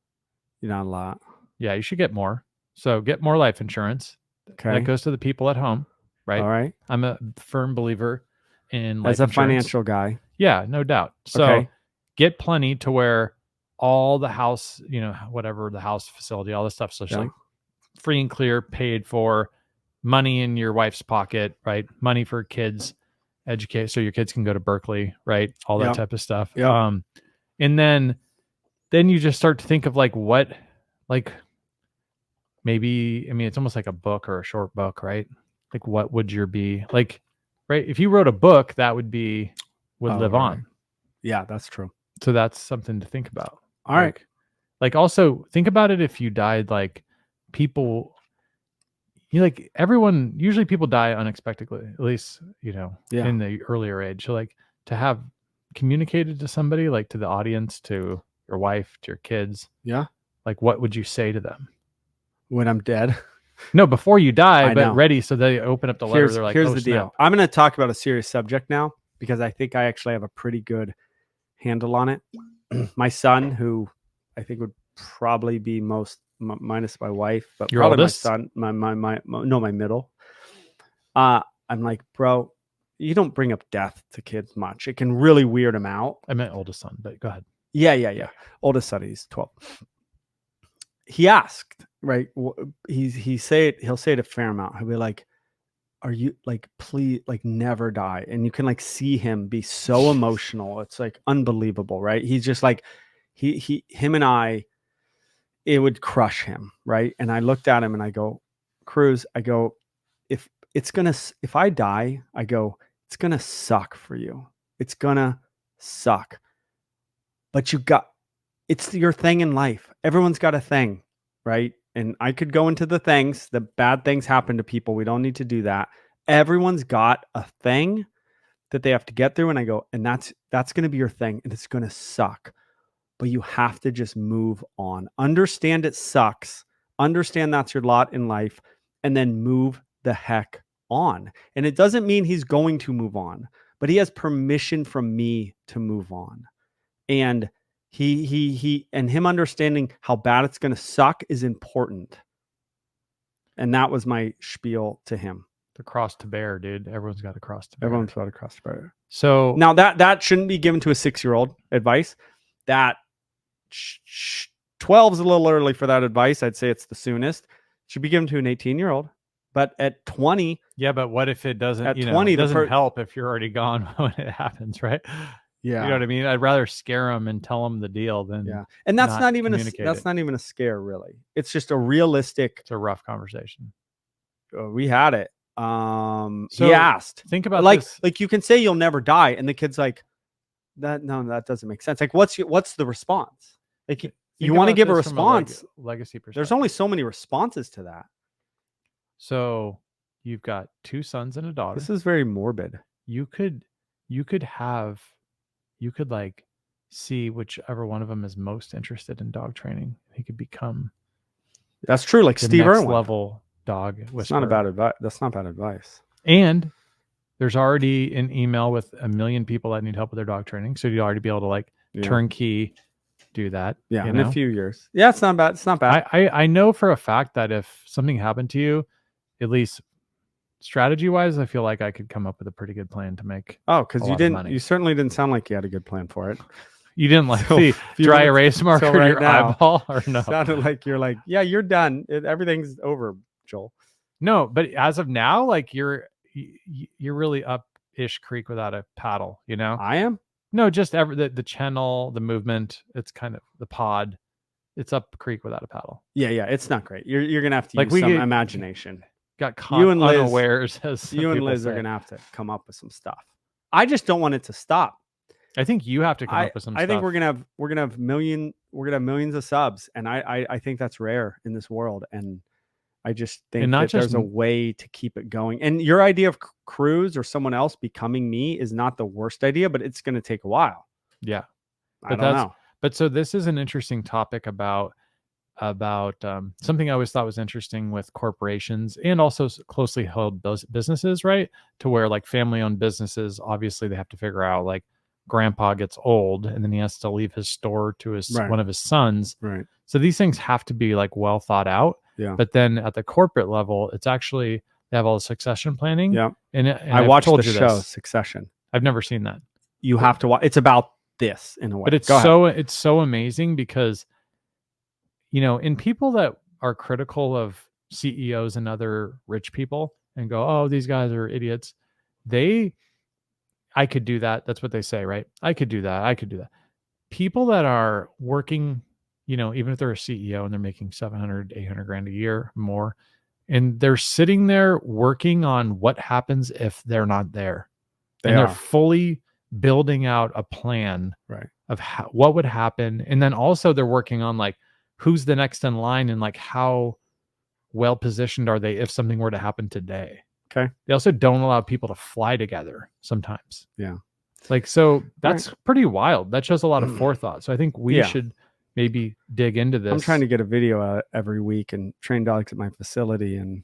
Not a lot. Yeah, you should get more. So get more life insurance. Okay. That goes to the people at home, right? All right. I'm a firm believer in life as a insurance. Financial guy. Yeah, no doubt. So get plenty to where all the house, whatever the house facility, all this stuff. So it's like free and clear, paid for, money in your wife's pocket, right? Money for kids, educate so your kids can go to Berkeley, right? All that type of stuff. Yeah. And then you just start to think of like what, like maybe, I mean, it's almost like a book or a short book, right? like what would your be like, right? If you wrote a book, that would live right. on. Yeah, that's true. So that's something to think about. All right. Like also think about it if you died, like people, like everyone, usually people die unexpectedly, at least, Yeah. in the earlier age. So like to have communicated to somebody, like to the audience, to your wife, to your kids. Yeah. Like what would you say to them? When I'm dead. No, before you die, I but know. ready. So they open up the letter. They're like, here's oh, the snap. deal. I'm going to talk about a serious subject now because I think I actually have a pretty good handle on it. My son, who I think would probably be most minus my wife, but Your probably oldest? my son, my middle. I'm like, bro, you don't bring up death to kids much. It can really weird them out. I meant oldest son, but go ahead. Yeah. Oldest son, he's 12. He asked, right? He'll say it a fair amount. He'll be like, are you like, please, like never die. And you can like see him be so emotional. It's like unbelievable, right? He's just like, him and I, it would crush him. Right. And I looked at him and I go, Cruz, I go, if I die, I go, it's going to suck for you. It's going to suck. But it's your thing in life. Everyone's got a thing, right? And I could go into the things, the bad things happen to people. We don't need to do that. Everyone's got a thing that they have to get through. And I go, and that's going to be your thing. And it's going to suck, but you have to just move on. Understand it sucks. Understand that's your lot in life, and then move the heck on. And it doesn't mean he's going to move on, but he has permission from me to move on. And him understanding how bad it's going to suck is important. And that was my spiel to him. The cross to bear, dude. Everyone's got a cross to bear. Everyone's got a cross to bear. So now that shouldn't be given to a 6-year-old advice. That 12 is a little early for that advice. I'd say it's the soonest. It should be given to an 18-year-old. But at 20, yeah, but what if it doesn't? At 20, it doesn't help if you're already gone when it happens, right? Yeah, you know what I mean. I'd rather scare them and tell them the deal than and that's not not even a scare, really. It's just a realistic. It's a rough conversation. We had it. So he asked, think about like this. Like you can say you'll never die, and the kid's like, that doesn't make sense. Like what's the response? Like you want to give a response. Legacy perspective. There's only so many responses to that. So you've got 2 sons and a daughter. This is very morbid. You could like see whichever one of them is most interested in dog training. He could become. That's true. Like the Steve next Irwin. level dog whisperer. It's not bad advice. That's not bad advice. And there's already an email with 1 million people that need help with their dog training. So you'd already be able to like turnkey do that. Yeah, in a few years. Yeah, it's not bad. It's not bad. I know for a fact that if something happened to you, at least strategy wise, I feel like I could come up with a pretty good plan to make. Because you certainly didn't sound like you had a good plan for it. You didn't like the dry erase marker in your eyeball, or no? Sounded like you're like, yeah, you're done. Everything's over, Joel. No, but as of now, like you're really up-ish creek without a paddle. You know, I am. No, just the channel, the movement. It's kind of the pod. It's up creek without a paddle. Yeah, it's not great. You're gonna have to use some imagination. Got caught unawares. You and Liz are gonna have to come up with some stuff. I just don't want it to stop. I think you have to come up with some stuff. I think we're gonna have millions of subs, and I think that's rare in this world. And I just think that there's a way to keep it going. And your idea of Cruz or someone else becoming me is not the worst idea, but it's going to take a while. Yeah, I don't know. But so this is an interesting topic about something I always thought was interesting with corporations and also closely held businesses, right? To where like family-owned businesses, obviously they have to figure out like grandpa gets old and then he has to leave his store to one of his sons. Right. So these things have to be like well thought out. Yeah. But then at the corporate level, it's actually they have all the succession planning. Yeah. And I watched the show Succession. I've never seen that. You have to watch. It's about this in a way. But it's so amazing because, you know, in people that are critical of CEOs and other rich people and go, oh, these guys are idiots. I could do that. That's what they say, right? I could do that. People that are working, you know, even if they're a CEO and they're making 700, 800 grand a year more, and they're sitting there working on what happens if they're not there. They They're are. fully building out a plan Right. of what would happen. And then also they're working on like who's the next in line and like how well positioned are they if something were to happen today. Okay. They also don't allow people to fly together sometimes. Yeah. Like, so that's pretty wild. That shows a lot of forethought. So I think we should maybe dig into this. I'm trying to get a video out every week and train dogs at my facility and,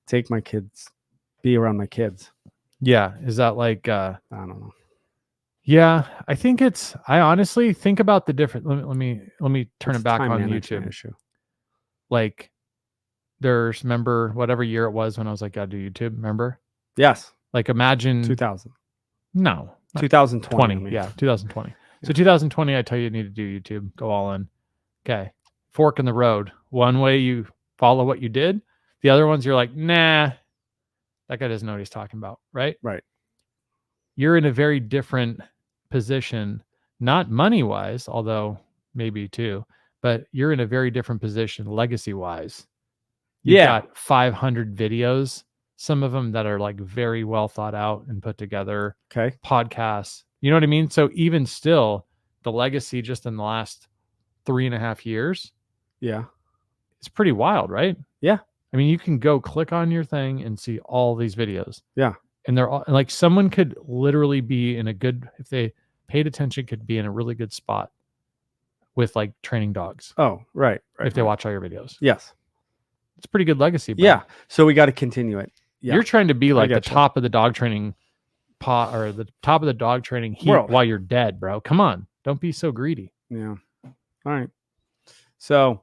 take my kids, be around my kids. Yeah. Is that like, I don't know. Yeah, I think I honestly think about the different, let me turn It's it back time on management YouTube. issue. Like remember whatever year it was when I was like, gotta do YouTube, remember? Yes. Like imagine 2000. No. 2020. 20. Yeah, 2020. So 2020, I tell you need to do YouTube, go all in. Okay. Fork in the road. One way you follow what you did. The other ones you're like, nah, that guy doesn't know what he's talking about, right? Right. You're in a very different position, not money wise, although maybe too, but you're in a very different position legacy wise. You've got 500 videos, some of them that are like very well thought out and put together. Okay. Podcasts. You know what I mean? So even still, the legacy just in the last 3.5 years. Yeah. It's pretty wild, right? Yeah. I mean, you can go click on your thing and see all these videos. Yeah. And they're all like, someone could literally be in a good, if they paid attention, could be in a really good spot with like training dogs. Oh, right. If they watch all your videos. Yes. It's pretty good legacy. Bro. Yeah. So we got to continue it. Yeah. You're trying to be like the getcha. top of the dog training or the top of the dog training heat World. while you're dead, bro. Come on. Don't be so greedy. Yeah. All right. So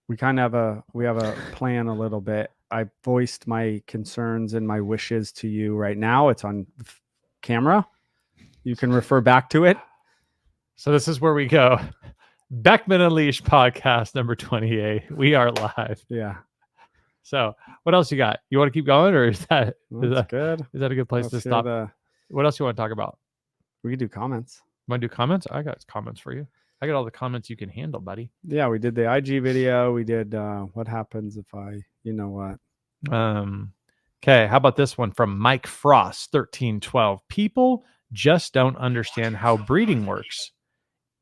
we kind of have a plan a little bit. I voiced my concerns and my wishes to you right now. It's on camera. You can refer back to it. So this is where we go. Beckman Unleashed podcast number 28. We are live. Yeah. So what else you got? You want to keep going, or is that good? Is that a good place Let's to hear stop? What else you want to talk about? We could do comments. Want to do comments? I got comments for you. I got all the comments you can handle, buddy. Yeah, we did the IG video. We did what happens if I, Okay, how about this one from Mike Frost, 1312. People just don't understand how breeding works.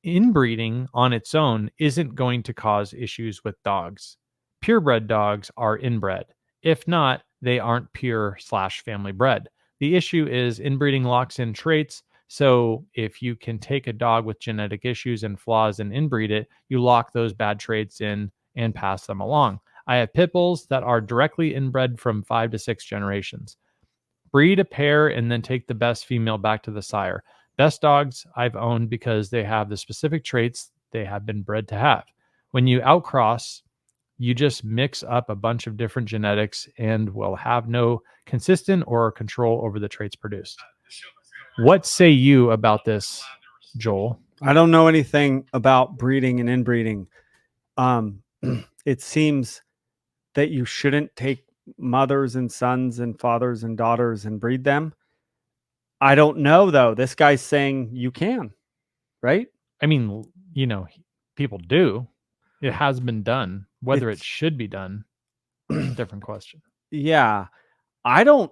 Inbreeding on its own isn't going to cause issues with dogs. Purebred dogs are inbred. If not, they aren't pure/family bred. The issue is inbreeding locks in traits. So if you can take a dog with genetic issues and flaws and inbreed it, you lock those bad traits in and pass them along. I have pit bulls that are directly inbred from 5 to 6 generations. Breed a pair and then take the best female back to the sire. Best dogs I've owned because they have the specific traits they have been bred to have. When you outcross, you just mix up a bunch of different genetics and will have no consistent or control over the traits produced. What say you about this, Joel? I don't know anything about breeding and inbreeding. It seems that you shouldn't take mothers and sons and fathers and daughters and breed them. I don't know, though. This guy's saying you can, right? I mean, people do. It has been done. Whether it should be done, different question. Yeah. I don't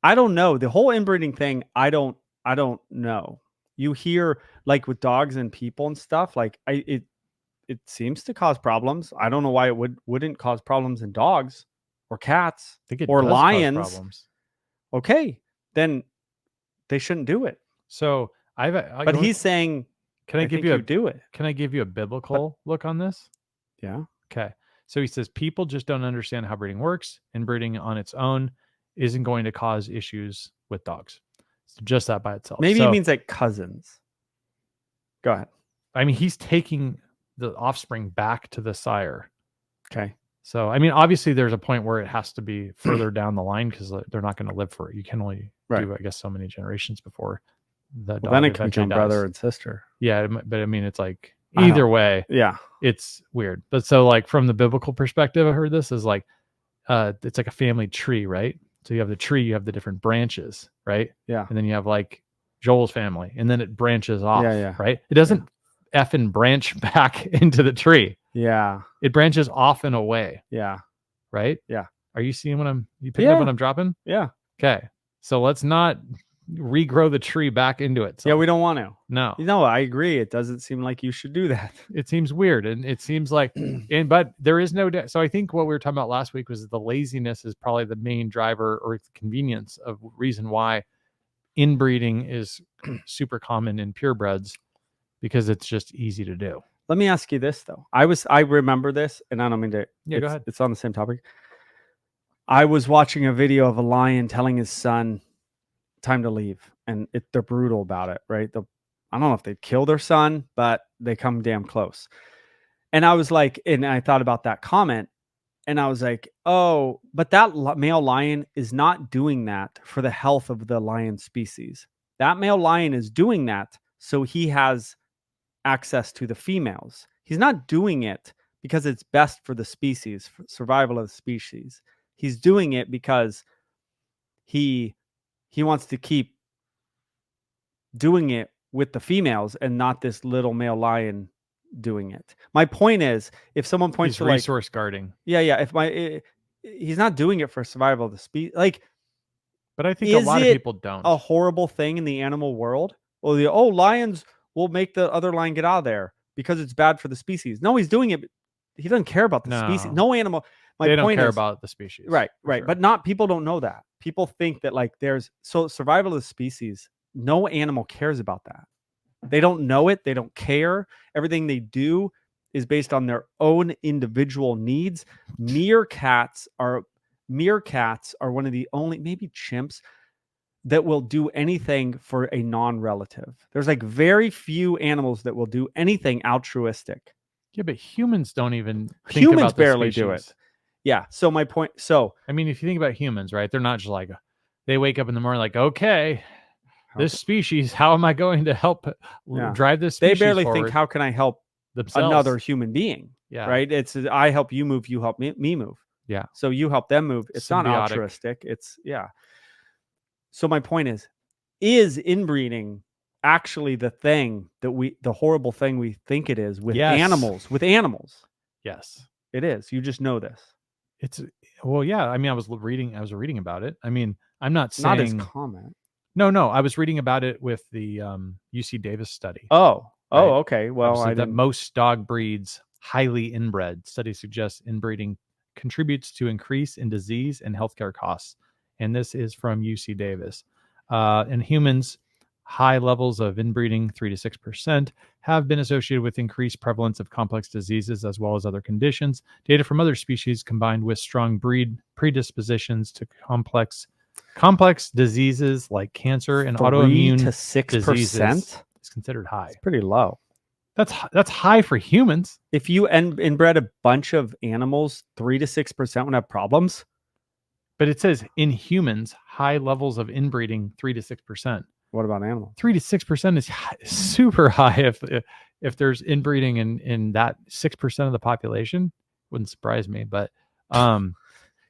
know. The whole inbreeding thing, I don't know. You hear like with dogs and people and stuff, like it seems to cause problems. I don't know why it wouldn't cause problems in dogs or cats or lions. Problems. Okay, then they shouldn't do it. So but he's saying, can I give you do it? Can I give you a biblical look on this? Yeah. Okay. So he says people just don't understand how breeding works, and breeding on its own isn't going to cause issues with dogs. So just that by itself. Maybe it means like cousins. Go ahead. I mean, he's taking the offspring back to the sire. Okay. So, I mean, obviously there's a point where it has to be further down the line because they're not going to live for it. You can only do, I guess, so many generations before the dog then it can eventually become dies. brother and sister. Yeah, but I mean, it's like either way. Yeah. It's weird. But so like from the biblical perspective, I heard this is like, it's like a family tree, right? So you have the tree, you have the different branches, right? Yeah. And then you have like Joel's family, and then it branches off, Yeah. right? It doesn't effing branch back into the tree. Yeah. It branches off and away, Yeah. right? Yeah. Are you seeing you picking up Yeah. what I'm dropping? Yeah. Okay. So let's not regrow the tree back into it. Yeah. We don't want to. No. No, I agree. It doesn't seem like you should do that. It seems weird, and it seems like but there is no so I think what we were talking about last week was the laziness is probably the main driver or the convenience of reason why inbreeding is super common in purebreds, because it's just easy to do. Let me ask you this though. I remember this, and I don't mean to. Yeah, go ahead. It's on the same topic. I was watching a video of a lion telling his son time to leave, and they're brutal about it, right? I don't know if they'd kill their son, but they come damn close. And I was like, and I thought about that comment, and I was like, oh, but that male lion is not doing that for the health of the lion species. That male lion is doing that so he has access to the females. He's not doing it because it's best for the species, for survival of the species. He's doing it because he wants to keep doing it with the females and not this little male lion doing it. My point is, if someone points He's to resource guarding. Yeah, he's not doing it for survival of the species. Like, but I think a lot of people don't. A horrible thing in the animal world? Well, lions will make the other lion get out of there because it's bad for the species. No, he's doing it. He doesn't care about the species. No animal. They don't care about the species. Right. Sure. But people don't know that. People think that like survival of the species. No animal cares about that. They don't know it. They don't care. Everything they do is based on their own individual needs. Meerkats are one of the only, maybe chimps, that will do anything for a non-relative. There's like very few animals that will do anything altruistic. Yeah, but humans don't even think about the barely species. Do it. Yeah. So my point. I mean, if you think about humans, right? They're not just like they wake up in the morning like, okay, this species, how am I going to help drive this species They barely forward? think, how can I help themselves? Another human being? Yeah. Right. It's I help you move, you help me move. Yeah. So you help them move. It's symbiotic. Not altruistic. It's So my point is inbreeding actually the thing that the horrible thing we think it is with animals? With animals. Yes. It is. You just know this. It's yeah. I mean, I was reading about it. I mean, I'm not saying not as common. No. I was reading about it with the UC Davis study. Oh, okay. Well, that most dog breeds highly inbred. Studies suggest inbreeding contributes to increase in disease and healthcare costs. And this is from UC Davis. In humans, high levels of inbreeding, 3 to 6%, have been associated with increased prevalence of complex diseases as well as other conditions. Data from other species combined with strong breed predispositions to complex diseases like cancer and autoimmune 3 to 6% diseases is considered high. It's pretty low. That's high for humans. If you inbred a bunch of animals, 3 to 6% would have problems. But it says in humans, high levels of inbreeding, 3 to 6%. What about animals? 3 to 6% is super high. If there's inbreeding in that 6% of the population, wouldn't surprise me. But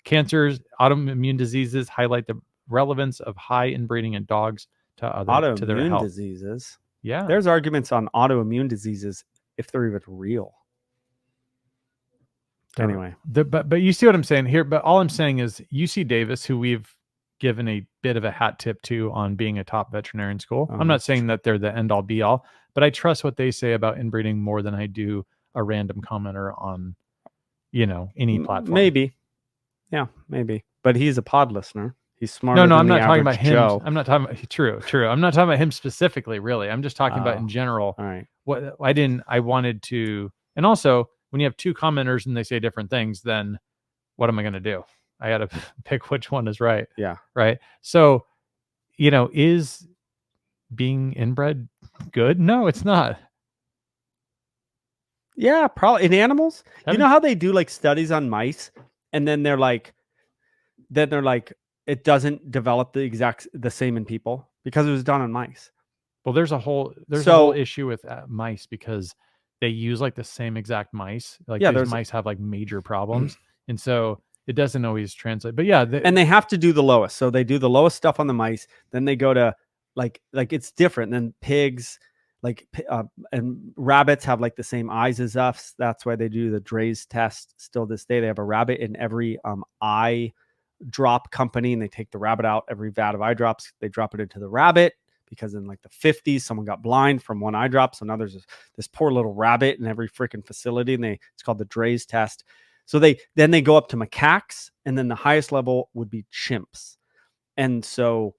cancers, autoimmune diseases highlight the relevance of high inbreeding in dogs to their health. Diseases. Yeah, there's arguments on autoimmune diseases if they're even real. Anyway, but you see what I'm saying here. But all I'm saying is UC Davis, who we've given a bit of a hat tip to on being a top veterinarian school. I'm not saying that they're the end all be all, but I trust what they say about inbreeding more than I do a random commenter on, any platform. Maybe. Yeah, maybe. But he's a pod listener. He's smarter. No, than I'm not talking about him. Joe. I'm not talking about true. I'm not talking about him specifically, really. I'm just talking about in general. All right. I wanted to, and also when you have two commenters and they say different things, then what am I going to do? I got to pick which one is right. Yeah. Right. So, is being inbred good? No, it's not. Yeah, probably in animals. You know how they do like studies on mice, and then they're like, it doesn't develop the same in people because it was done on mice. Well, there's a whole issue with mice because they use like the same exact mice. Like these mice have like major problems, and so it doesn't always translate. But yeah, and they have to do the lowest. So they do the lowest stuff on the mice. Then they go to like it's different than pigs. and rabbits have like the same eyes as us. That's why they do the Dre's test still this day. They have a rabbit in every eye drop company, and they take the rabbit out. Every vat of eye drops, they drop it into the rabbit, because in like the 50s someone got blind from one eye drop. So now there's this poor little rabbit in every freaking facility, and it's called the Dre's test. So they go up to macaques, and then the highest level would be chimps. And so,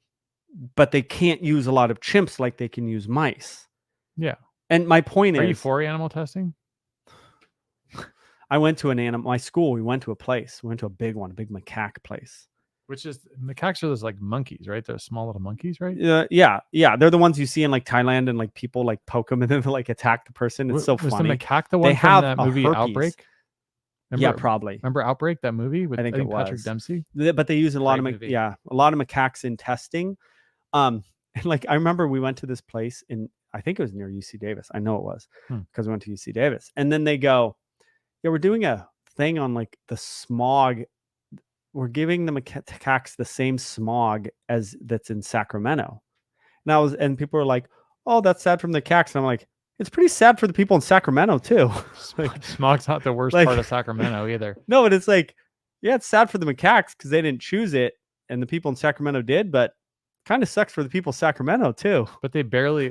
but they can't use a lot of chimps like they can use mice. Yeah. And my point Are is, you for animal testing? I went to my school. We went to a place. We went to a big one, a big macaque place. Which is, macaques are those like monkeys, right? They're small little monkeys, right? Yeah. They're the ones you see in like Thailand, and like people like poke them and then they like attack the person. It's so Was funny. the macaque the one from that movie Outbreak? Yeah, probably. Remember Outbreak, that movie with I think Patrick Dempsey? But they use a lot of macaques in testing. And like I remember we went to this place I think it was near UC Davis. I know it was because we went to UC Davis. And then they go, yeah, we're doing a thing on like the smog. We're giving the macaques the same smog as that's in Sacramento. And people were like, oh, that's sad from the macaques. And I'm like, it's pretty sad for the people in Sacramento too. Like, smog's not the worst part of Sacramento either. No, but it's like, yeah, it's sad for the macaques because they didn't choose it, and the people in Sacramento did, but kind of sucks for the people in Sacramento too. But they barely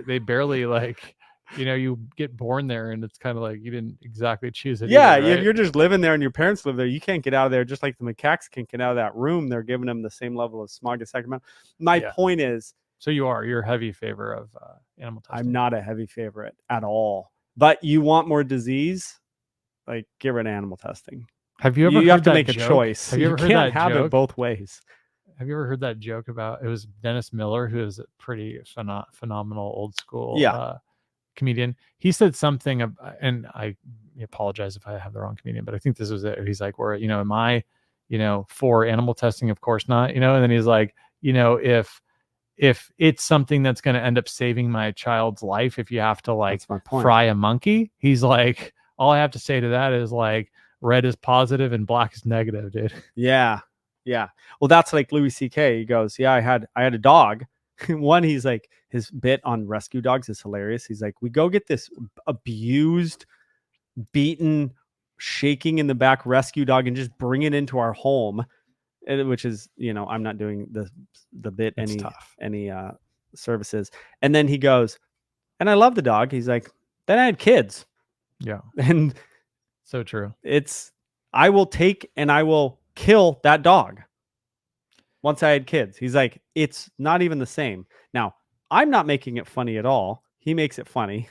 like, you get born there, and it's kind of like you didn't exactly choose it. Yeah, either, right? if you're just living there and your parents live there, you can't get out of there. Just like the macaques can't get out of that room, they're giving them the same level of smog as Sacramento. My point is, so you're a heavy favor of animal testing. I'm not a heavy favorite at all. But you want more disease, like get rid of animal testing. Have you ever? You have to make joke? a choice. Have you ever heard can't that have joke? it both ways. Have you ever heard that joke about? It was Dennis Miller, who is a pretty phenomenal old school comedian. He said something, and I apologize if I have the wrong comedian, but I think this was it. He's like, "Where am I, for animal testing? Of course not." And then he's like, if it's something that's going to end up saving my child's life, if you have to like fry a monkey, he's like, all I have to say to that is like, red is positive and black is negative, dude. Yeah. Well, that's like Louis C.K. He goes, yeah, I had a dog. One, he's like, his bit on rescue dogs is hilarious. He's like, we go get this abused, beaten, shaking in the back rescue dog and just bring it into our home. Which is, I'm not doing the bit any services. And then he goes, and I love the dog. He's like, then I had kids. Yeah. And so true. I will take and I will kill that dog once I had kids. He's like, it's not even the same. Now, I'm not making it funny at all. He makes it funny,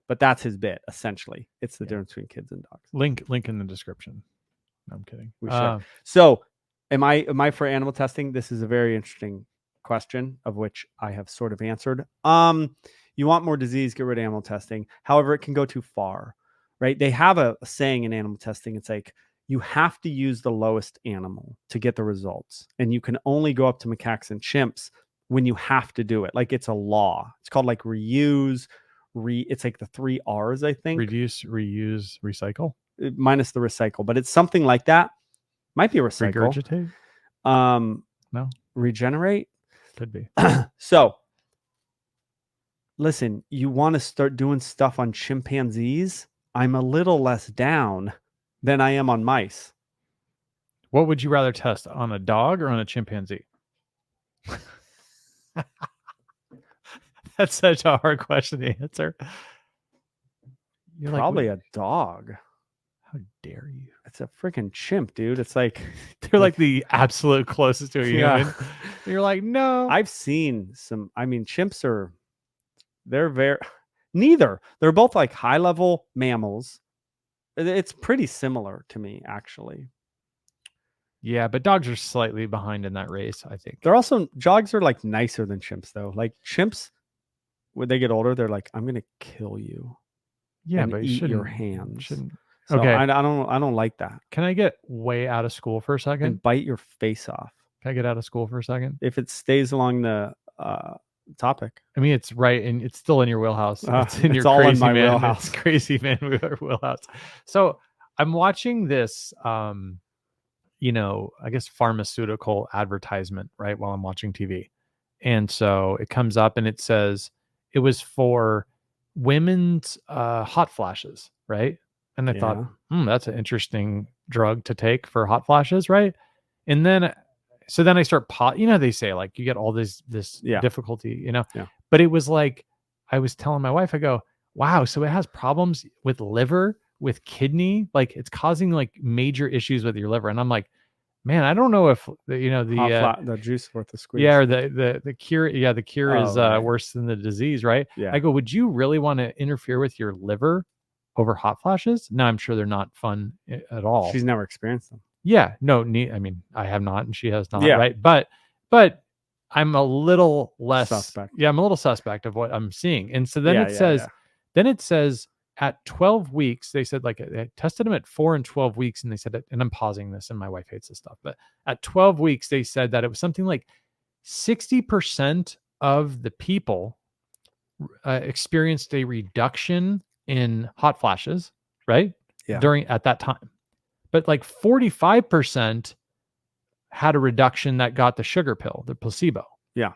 but that's his bit. Essentially, it's the difference between kids and dogs. Link in the description. No, I'm kidding. We should. So am I for animal testing? This is a very interesting question, of which I have sort of answered. You want more disease, get rid of animal testing. However, it can go too far, right? They have a saying in animal testing. It's like, you have to use the lowest animal to get the results. And you can only go up to macaques and chimps when you have to do it. Like it's a law. It's called like reuse, it's like the 3 R's, I think. Reduce, reuse, recycle. Minus the recycle, but it's something like that. Might be a recycle. Regurgitate? No. Regenerate? Could be. So, listen, you want to start doing stuff on chimpanzees? I'm a little less down than I am on mice. What would you rather test, on a dog or on a chimpanzee? That's such a hard question to answer. You're probably like, a dog. How dare you? It's a freaking chimp, dude. It's like they're like the absolute closest to a human. You're like, no. I've seen some. I mean, chimps they're very neither. They're both like high level mammals. It's pretty similar to me, actually. Yeah, but dogs are slightly behind in that race, I think. Dogs are like nicer than chimps, though. Like chimps, when they get older, they're like, "I'm gonna kill you." Yeah, but eat your hands. So okay, I don't like that. Can I get way out of school for a second? And bite your face off. Can I get out of school for a second? If it stays along the topic. I mean, it's right, and it's still in your wheelhouse. It's all in my wheelhouse. It's crazy man wheelhouse. So I'm watching this, I guess pharmaceutical advertisement, right, while I'm watching TV. And so it comes up and it says it was for women's hot flashes, right? And I thought, Yeah. that's an interesting drug to take for hot flashes, right? And then so then I start they say like you get all this Yeah. difficulty, Yeah. but it was like I was telling my wife, I go, wow, so it has problems with liver, with kidney, like it's causing like major issues with your liver. And I'm like, man, I don't know if the juice worth the squeeze. yeah, or the cure, the cure is right. worse than the disease, right? Yeah. I go, would you really want to interfere with your liver over hot flashes? No, I'm sure they're not fun at all. She's never experienced them. Yeah, no, I mean, I have not, and she has not, Yeah. right? But I'm a little less Suspect. Yeah, I'm a little suspect of what I'm seeing. And so then Yeah, it says at 12 weeks, they said like they tested him at 4 and 12 weeks, and they said, and I'm pausing this, and my wife hates this stuff, but at 12 weeks, they said that it was something like 60% of the people experienced a reduction in hot flashes, right? Yeah. At that time. But like 45% had a reduction that got the sugar pill, the placebo. Yeah.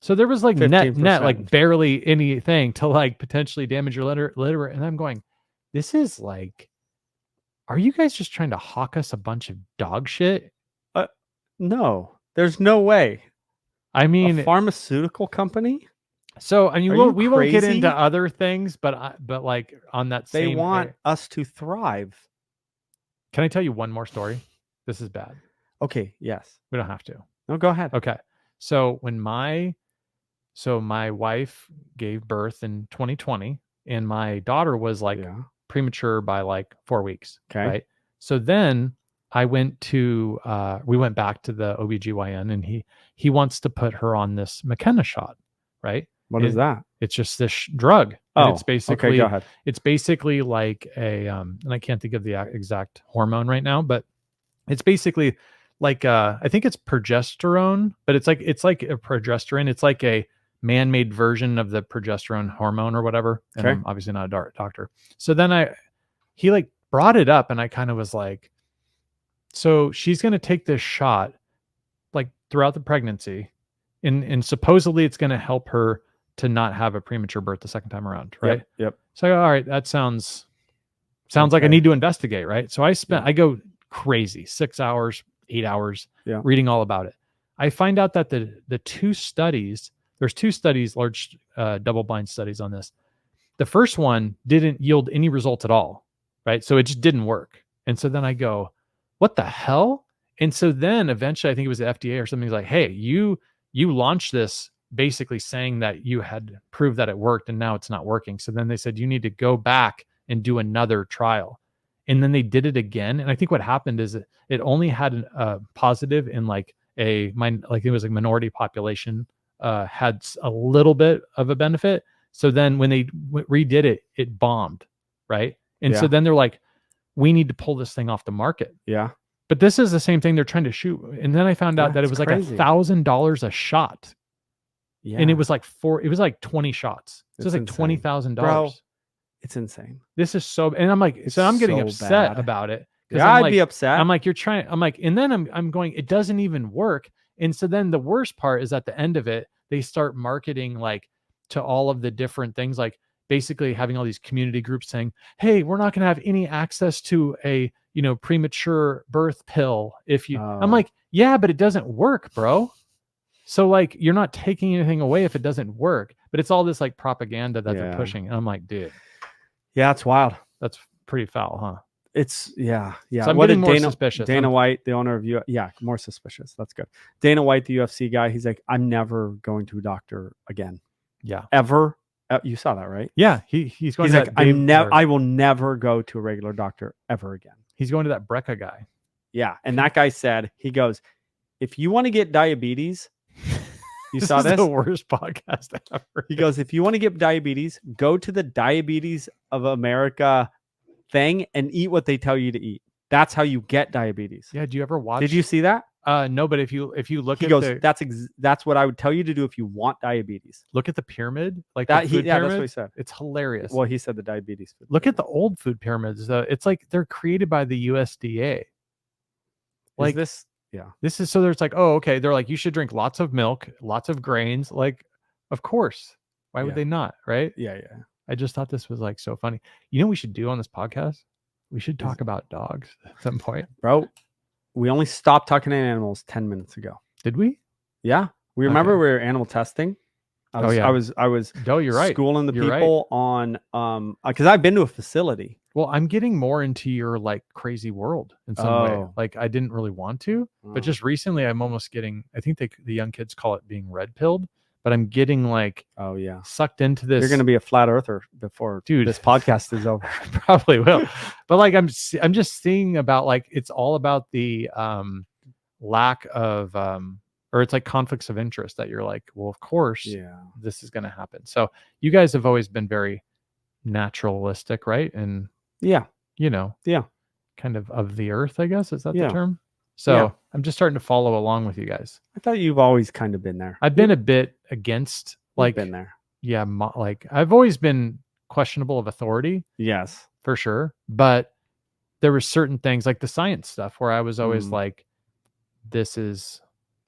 So there was like net 15%. like barely anything to like potentially damage your liver. And I'm going, this is like, are you guys just trying to hawk us a bunch of dog shit? No, there's no way. I mean, a pharmaceutical company. So I mean, we won't get into crazy? other things, but like on that They same want us to thrive. Can I tell you one more story? This is bad. Okay. Yes. We don't have to. No, go ahead. Okay. So when my wife gave birth in 2020, and my daughter was like premature by like 4 weeks. Okay. Right. So then I went to we went back to the OBGYN, and he wants to put her on this McKenna shot. Right. What is that? It's just this drug. And it's basically, okay, go ahead. It's basically like a, and I can't think of the exact hormone right now, but it's basically like, I think it's progesterone, but it's like a progesterone. It's like a man-made version of the progesterone hormone or whatever. And I'm obviously not a doctor. So then he like brought it up, and I kind of was like, so she's going to take this shot like throughout the pregnancy, and supposedly it's going to help her to not have a premature birth the second time around, right? Yep. So I go, all right, that sounds like I need to investigate, right? So I go crazy, 6 hours, 8 hours reading all about it. I find out that the two studies, there's two studies, large double-blind studies on this. The first one didn't yield any results at all, right? So it just didn't work. And so then I go, what the hell? And so then eventually, I think it was the FDA or something, like, hey, you launched this basically saying that you had proved that it worked, and now it's not working. So then they said, you need to go back and do another trial. And then they did it again. And I think what happened is it only had a positive in like it was a minority population, had a little bit of a benefit. So then when they redid it, it bombed. Right. And so then they're like, we need to pull this thing off the market. Yeah. But this is the same thing they're trying to shoot. And then I found out that it was crazy. like $1,000 a shot. Yeah. And it was like 20 shots. So it's like $20,000. Bro, it's insane. This is so, and I'm like, so I'm getting upset about it. Yeah, I'd be upset. I'm like, and then I'm going, it doesn't even work. And so then the worst part is at the end of it, they start marketing like to all of the different things, like basically having all these community groups saying, hey, we're not going to have any access to a, premature birth pill. I'm like, yeah, but it doesn't work, bro. So like, you're not taking anything away if it doesn't work, but it's all this like propaganda that they're pushing. And I'm like, dude. Yeah, it's wild. That's pretty foul, huh? It's yeah. So I'm getting more suspicious. Dana White, the owner of more suspicious. That's good. Dana White, the UFC guy, he's like, I'm never going to a doctor again. Yeah. Ever. You saw that, right? Yeah. He's going. He's like, I will never go to a regular doctor ever again. He's going to that Brecca guy. Yeah, and that guy said, he goes, if you want to get diabetes, you saw this? The worst podcast ever. He goes, if you want to get diabetes, go to the Diabetes of America thing and eat what they tell you to eat. That's how you get diabetes. Yeah. Do you ever watch? Did you see that? No, but if you look he at goes, that's what I would tell you to do if you want diabetes. Look at the pyramid, like that. The food That's pyramid. what he said. It's hilarious. Well, he said the diabetes. Look at the old food pyramids. It's like they're created by the USDA. Like this. Yeah. This is so there's like, oh, okay. They're like, you should drink lots of milk, lots of grains. Like, of course. Why would they not? Right? Yeah. I just thought this was like so funny. You know what we should do on this podcast? We should talk about dogs at some point. Bro, we only stopped talking to animals 10 minutes ago. Did we? Yeah. We remember Okay. we were animal testing. I was, yeah. I was No, you're right. schooling the You're people on because I've been to a facility. Well, I'm getting more into your like crazy world in some way. Oh. Like I didn't really want to, but Oh. just recently I'm almost getting, I think the young kids call it being red pilled, but I'm getting like Oh yeah. sucked into this. You're going to be a flat earther before Dude. this podcast is over. Probably will. But like I'm just seeing about like it's all about the lack of or it's like conflicts of interest that you're like, well, of course this is going to happen. So you guys have always been very naturalistic, right? And Yeah. kind of the earth, I guess. Is that Yeah. the term? So Yeah. I'm just starting to follow along with you guys. I thought you've always kind of been there. I've been a bit against like been there. Yeah, like I've always been questionable of authority. Yes. For sure. But there were certain things like the science stuff where I was always like, this is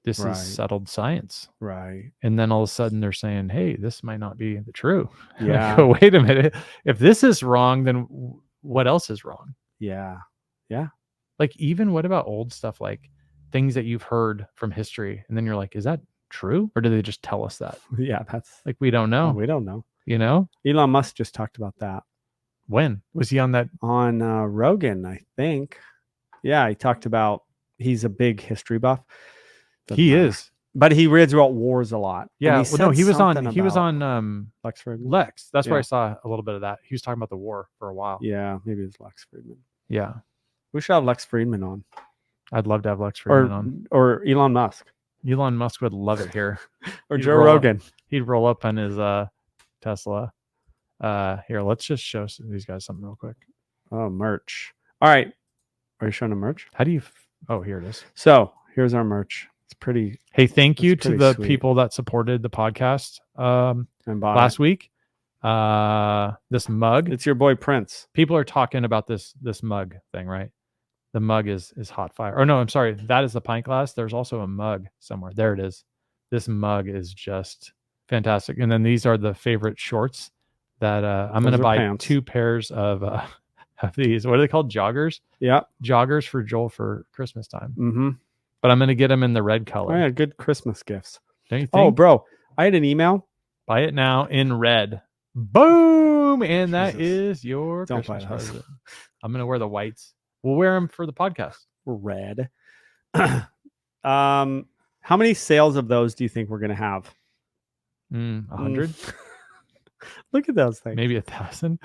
Right. settled science. Right. And then all of a sudden they're saying, hey, this might not be the true. Yeah. I go, wait a minute. If this is wrong, then what else is wrong? Yeah. Like even what about old stuff, like things that you've heard from history? And then you're like, is that true? Or do they just tell us that? Yeah. That's Like, we don't know. we don't know. You know? Elon Musk just talked about that. When? Was he on that? On Rogan, I think. Yeah. He talked about, he's a big history buff. Doesn't He matter. is. But he reads about wars a lot. Yeah. And Well, no, he was on about Lex Friedman. Lex. That's where Yeah. I saw a little bit of that. He was talking about the war for a while. Yeah, maybe it was Lex Friedman. Yeah. We should have Lex Friedman on. I'd love to have Lex Friedman on. Or Elon Musk. Elon Musk would love it here. Or He'd Joe roll Rogan. He'd roll up on his Tesla. Here, let's just show these guys something real quick. Oh, merch. All right. Are you showing a merch? How do you? Oh, here it is. So here's our merch. It's pretty. Hey, thank you It's to pretty the sweet. people that supported the podcast And bought last it. week. This mug. It's your boy Prince. People are talking about this mug thing, right? The mug is hot fire. Oh no, I'm sorry. That is the pint glass. There's also a mug somewhere. There it is. This mug is just fantastic. And then these are the favorite shorts that I'm going to Those are buy pants. 2 pairs of these. What are they called? Joggers? Yeah. Joggers for Joel for Christmas time. Mm-hmm. But I'm going to get them in the red Oh, color. yeah, good Christmas gifts. Don't you think? Oh, bro. I had an email. Buy it now in red. Boom! And that Jesus. is your Don't Christmas buy those. present. I'm going to wear the whites. We'll wear them for the podcast. Red. How many sales of those do you think we're going to have? 100? Look at those things. Maybe 1,000.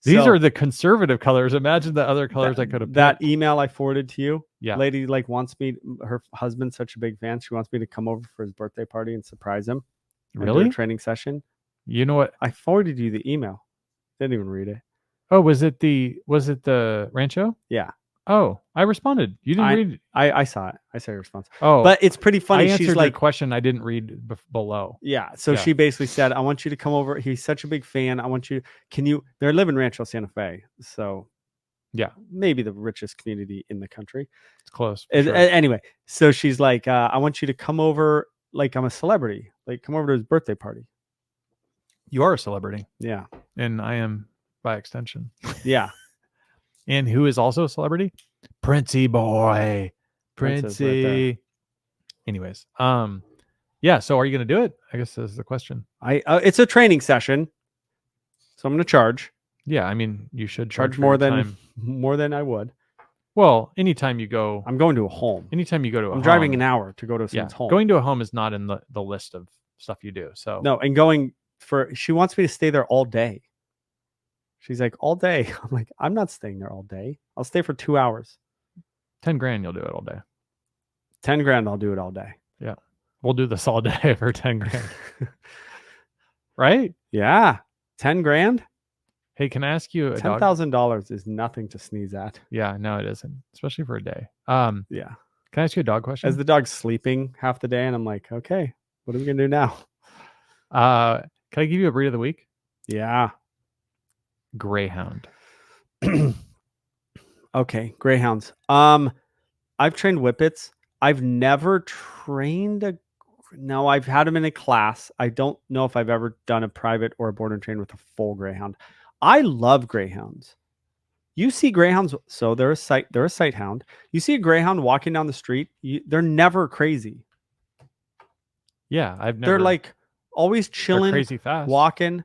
These So, are the conservative colors. Imagine the other colors I could have that picked. email I forwarded to you. Yeah. Lady like wants me. Her husband's such a big fan. She wants me to come over for his birthday party and surprise him. and do a Really? training session. You know what? I forwarded you the email. Didn't even read it. Oh, was it the Rancho? Yeah. Oh, I responded. You didn't read. I saw it. I saw your response. Oh, But it's pretty I funny. answered She's your like, question. I didn't read below. yeah. So Yeah. she basically said, I want you to come over. He's such a big fan. I want you. They're living in Rancho Santa Fe. So Yeah. maybe the richest community in the country. It's close. for sure. Anyway, so she's like, I want you to come over. Like I'm a celebrity. Like come over to his birthday party. You are a celebrity, Yeah. and I am by extension. Yeah. And who is also a celebrity? Princey boy. Prince is right there. Princey. Anyways, yeah. So are you going to do it? I guess is the question. It's a training session. So I'm going to charge Yeah, I mean, you should charge for more your than time. I would. Well, anytime you go, I'm going to a home. anytime you go to a I'm driving home, an hour to go to Yeah, someone's home. going to a home is not in the list of stuff you do. So No, and going she wants me to stay there all day. She's like, all day. I'm like, I'm not staying there all day. I'll stay for 2 hours. 10 grand, you'll do it all day. 10 grand, I'll do it all day. We'll do this all day for 10 grand. Right? Yeah. 10 grand? Hey, can I ask you a dog? $10,000 is nothing to sneeze at. Yeah, no, it isn't, especially for a day. Yeah. Can I ask you a dog question? As the dog's sleeping half the day, and I'm like, okay, what are we gonna do now? Can I give you a breed of the week? Yeah. Greyhound. Okay, greyhounds. I've trained whippets. I've never trained a No, I've had them in a class. I don't know if I've ever done a private or a board and train with a full greyhound. I love greyhounds. You see greyhounds, so they're a sight hound. You see a greyhound walking down the street, they're never crazy. Yeah, They're like always they're chilling, crazy fast. walking.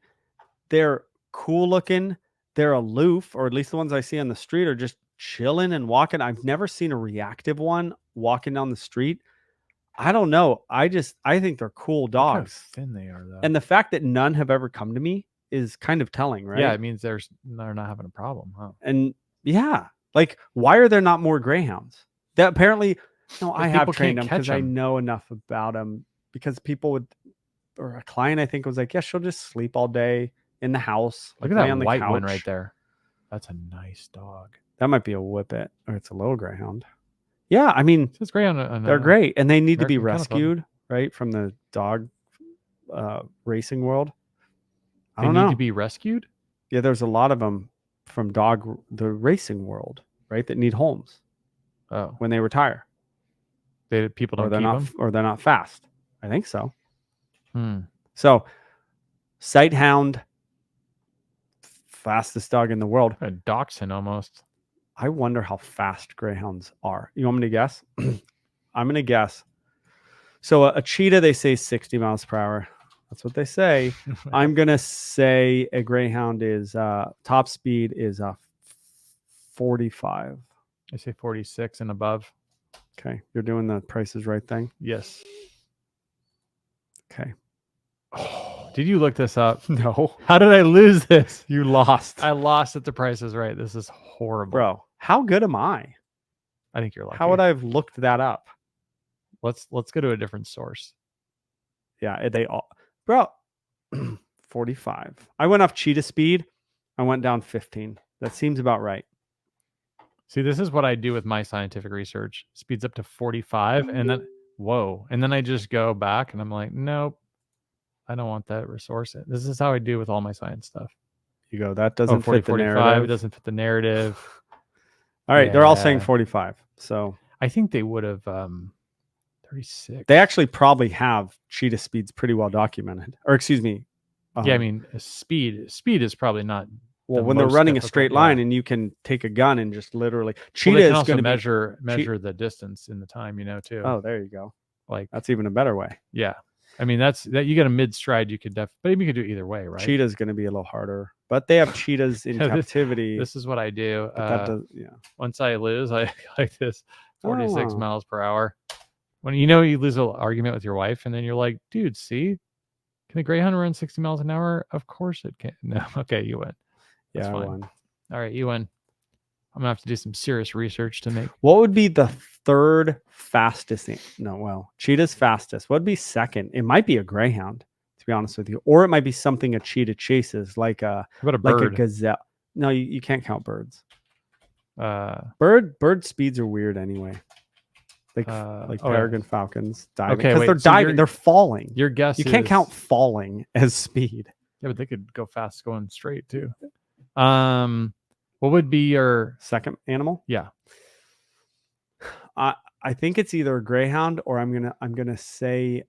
They're cool looking. They're aloof, or at least the ones I see on the street are just chilling and walking. I've never seen a reactive one walking down the street. I don't know. I think they're cool Look how dogs. thin they are, though. And the fact that none have ever come to me is kind of telling, right? Yeah, it means they're not having a problem, huh? And yeah, like why are there not more greyhounds? That apparently, no, I have people trained can't them because catch I 'em. know enough about them. Because people would, or a client I think was like, yeah, she'll just sleep all day in the house. Look like, at lay that on the white one couch. right there. That's a nice dog. That might be a whippet, or it's a little greyhound. Yeah, I mean, It's great on they're great, and they need to be American Kennel Club. rescued, right, from the dog racing world. I They don't need know. to be rescued. Yeah, there's a lot of them from the racing world, right, that need homes Oh, when they retire, people or don't they're keep not, them. or they're not fast. I think so. Hmm. So, sight hound, fastest dog in the world. A dachshund almost. I wonder how fast greyhounds are. You want me to guess? I'm going to guess. So a cheetah, they say 60 miles per hour. That's what they say. I'm going to say a greyhound is top speed is 45. I say 46 and above. Okay. You're doing the Price is Right thing. Yes. Okay. Did you look this up? No. How did I lose this? You lost. I lost at the Price is Right. This is horrible. Bro, how good am I? I think you're lucky. How would I have looked that up? Let's go to a different source. Yeah, they all, bro, 45. I went off cheetah speed. I went down 15. That seems about right. See, this is what I do with my scientific research. Speeds up to 45, and then whoa, and then I just go back and I'm like, nope, I don't want that resource. This is how I do with all my science stuff. You go, that doesn't 40, fit the 45, narrative. It doesn't fit the narrative. All right, they're all saying Yeah. 45. So I think they would have 36. they actually probably have cheetah speeds pretty well documented. Or excuse me. Yeah, I mean, speed is probably not. Well, the when they're most running a difficult, straight yeah. line and you can take a gun and just literally Well, cheetah they can is also going to measure the distance in the time, too. Oh, there you go. Like That's even a better way. yeah. I mean, that you get a mid stride, you could but you could do either way, right? Cheetah's going to be a little harder, but they have cheetahs in Yeah, captivity. This is what I do. but that does, yeah. Once I lose, I like this 46 Oh. miles per hour. When you lose an argument with your wife, and then you're like, dude, see, can a greyhound run 60 miles an hour? Of course it can. No, okay, you win. That's Yeah, I fine. won. All right, you win. I'm gonna have to do some serious research to make. What would be the third fastest? Cheetah's fastest. What would be second? It might be a greyhound, to be honest with you, or it might be something a cheetah chases, like How about a bird? like a gazelle. No, you can't count birds. Uh, Bird speeds are weird anyway. Like oh, yeah. peregrine falcons diving Okay, because wait, they're so diving. They're falling. your guess? You can't is- count falling as speed. Yeah, but they could go fast going straight too. What would be your Second animal. yeah? I think it's either a greyhound or I'm gonna say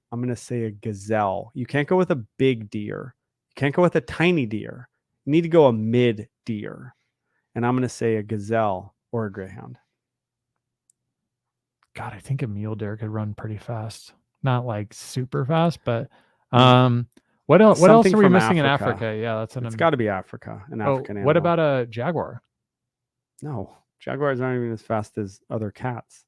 a gazelle. You can't go with a big deer. You can't go with a tiny deer. You need to go a mid deer. And I'm gonna say a gazelle or a greyhound. God, I think a mule deer could run pretty fast. Not like super fast, but what else? What else Something are we from missing in Africa. Africa? Yeah, that's what It's I'm. got to be Africa, an African animal. What about a jaguar? No, jaguars aren't even as fast as other cats.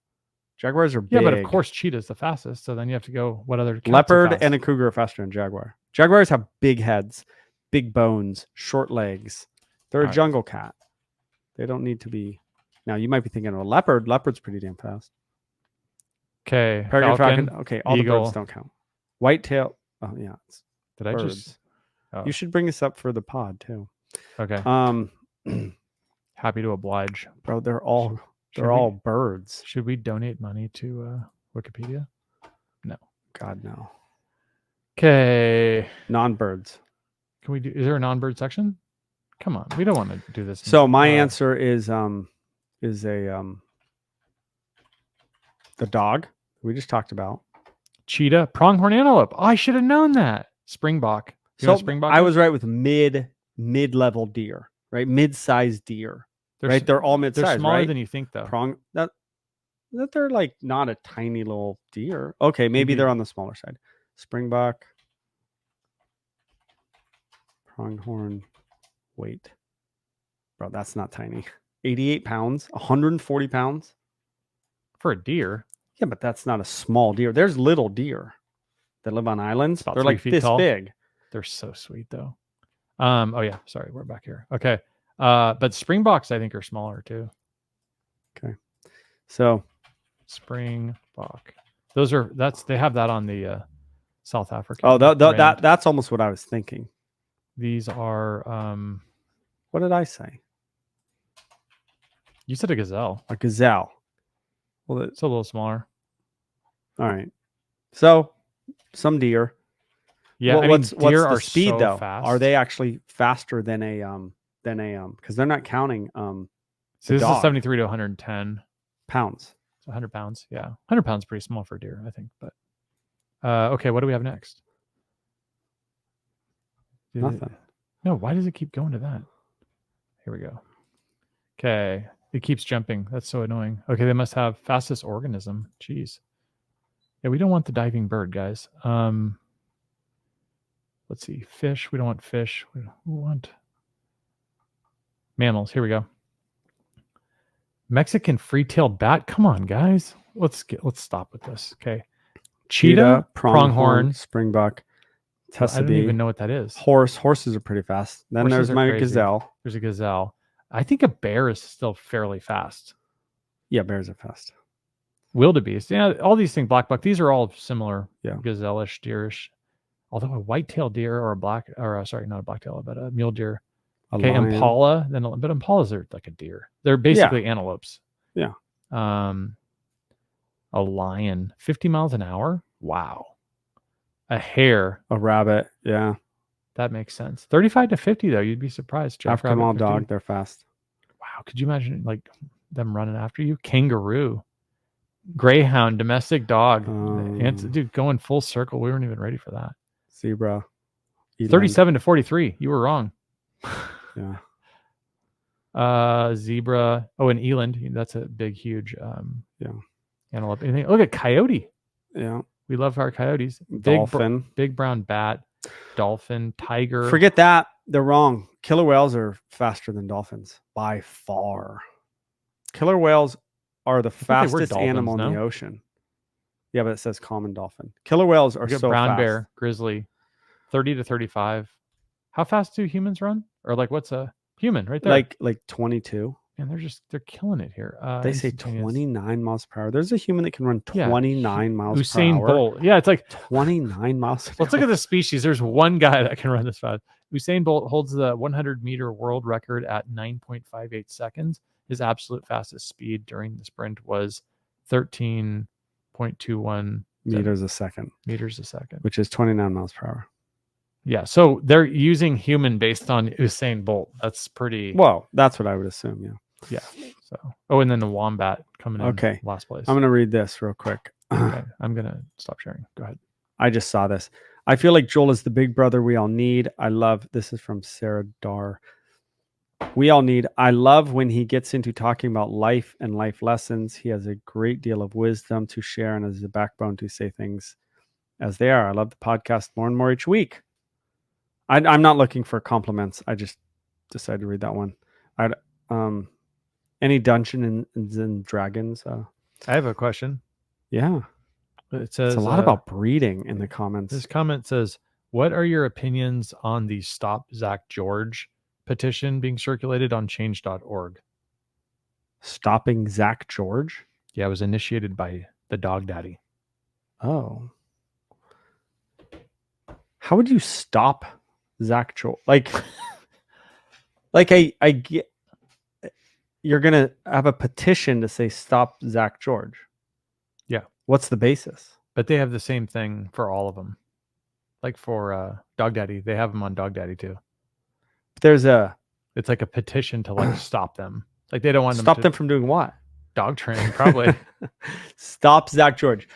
Jaguars are big. Yeah, but of course cheetah's the fastest. So then you have to go what other cats are Leopard fast? and a cougar are faster than jaguar. Jaguars have big heads, big bones, short legs. They're a All right. jungle cat. They don't need to be. Now you might be thinking of a leopard. Leopard's pretty damn fast. Okay, Peregrine falcon. falcon. Okay, all the eagle. birds don't count. Whitetail. Oh yeah, it's Did I birds. just? Oh, You should bring this up for the pod too. okay. Happy to oblige. Bro, they're all Should all we- birds. Should we donate money to Wikipedia? God no, Okay. non-birds. Can we do? Is there a non-bird section? Come on, we don't want to do this. So my answer is the dog we just talked about. cheetah, pronghorn antelope. Oh, I should have known that. Springbok. You know what springbok I is? was right with mid-level deer, right? Mid-sized deer, right? They're all They're mid-sized, smaller right? than you think, though. That they're like not a tiny little deer. Okay, maybe they're on the smaller side. Springbok, pronghorn, weight, bro, that's not tiny. 88 pounds, 140 pounds For a deer. Yeah, but that's not a small deer. There's little deer that live on islands. About They're 3 like feet this tall. big. They're so sweet, though. Oh yeah, sorry, we're back here. Okay. But springboks I think are smaller too. So Springbok. They have that on the South African. oh, brand. that's almost what I was thinking. These are What did I say? you said a gazelle. A gazelle. Well, It's a little smaller. all right. So some deer. Yeah, What's deer the are speed so though? fast. Are they actually faster than a because they're not counting So this dog. is 73 to 110. pounds. So 100 pounds. Yeah. 100 pounds is pretty small for a deer, I think. But okay, what do we have next? Nothing. No, why does it keep going to that? Here we go. Okay. It keeps jumping. That's so annoying. Okay, they must have fastest organism. Jeez. Yeah, we don't want the diving bird, guys. Let's see. Fish. We don't want fish. We want mammals. Here we go. Mexican free-tailed bat. Come on, guys. Let's stop with this. Okay. Cheetah, pronghorn, springbok, I don't even know what that is. Horses are pretty fast. Then Horses there's are my crazy. gazelle. There's a gazelle. I think a bear is still fairly fast. Yeah, bears are fast. Wildebeest. Yeah, all these things, black buck, these are all similar. Yeah. Gazelle-ish, deerish. Although a white-tailed deer or not a black-tailed, but a mule deer. Okay, impala. But impalas are like a deer. They're basically antelopes. Yeah. A lion, 50 miles an hour. Wow. A hare, a rabbit. Yeah. that makes sense. 35 to 50 though. You'd be surprised. African wild dog. They're fast. Wow. Could you imagine like them running after you? Kangaroo, greyhound, domestic dog. Dude, going full circle. We weren't even ready for that. Zebra. 37 to 43. You were wrong. Yeah. Zebra. Oh, and eland. That's a big, huge antelope. Anything? Look at coyote. Yeah. We love our coyotes. Dolphin. Big brown bat. Dolphin. Tiger. Forget that. They're wrong. Killer whales are faster than dolphins by far. Killer whales are the fastest animal in the ocean. Yeah, but it says common dolphin. Killer whales are so brown fast. bear, grizzly, 30 to 35. How fast do humans run? Or like what's a human right there? Like 22. And they're killing it here. They say 29 miles per hour. There's a human that can run 29 miles per Usain hour. Bolt. Yeah, it's like 29 miles. Let's look at the species. There's one guy that can run this fast. Usain Bolt holds the 100-meter world record at 9.58 seconds. His absolute fastest speed during the sprint was 13.21 meters a second. Which is 29 miles per hour. Yeah, so they're using human based on Usain Bolt. That's pretty. Well, that's what I would assume. Yeah. Yeah. So, and then the wombat coming in last place. I'm going to read this real quick. Okay. I'm going to stop sharing. Go ahead. I just saw this. I feel like Joel is the big brother we all need. This is from Sarah Dar. I love when he gets into talking about life and life lessons. He has a great deal of wisdom to share and has a backbone to say things as they are. I love the podcast more and more each week. I'm not looking for compliments. I just decided to read that one. Any Dungeons and Dragons? I have a question. Yeah. It says it's a lot about breeding in the comments. This comment says, what are your opinions on the Stop Zach George petition being circulated on change.org? Stopping Zach George? Yeah, it was initiated by the dog daddy. Oh. How would you stop Zach George? Like I get you're gonna have a petition to say stop Zach George. Yeah. What's the basis? But they have the same thing for all of them. Like for Dog Daddy, they have them on Dog Daddy too. It's like a petition to like stop them. Like they don't want them from doing what? Dog training, probably. Stop Zach George.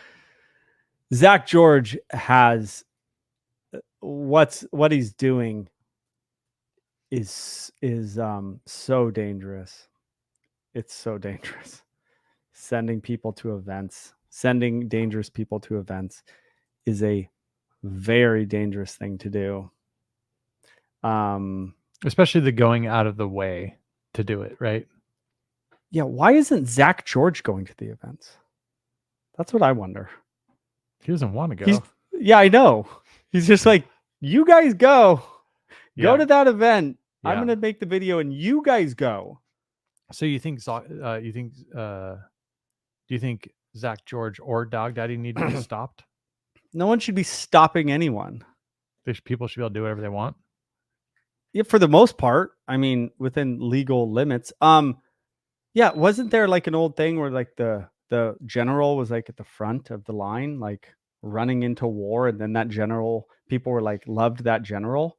Zach George has what he's doing is so dangerous. It's so dangerous. Sending people to events, sending dangerous people to events is a very dangerous thing to do. Especially the going out of the way to do it, right? Yeah, why isn't Zach George going to the events? That's what I wonder. He doesn't want to go. Yeah, I know. He's just like, you guys go. Go to that event. I'm Yeah. gonna make the video and you guys go. So you think do you think Zach George or Dog Daddy need to be stopped? No one should be stopping anyone. People should be able to do whatever they want. Yeah, for the most part. I mean, within legal limits. Yeah, wasn't there like an old thing where like the general was like at the front of the line, like running into war, and then that general, people were like loved that general.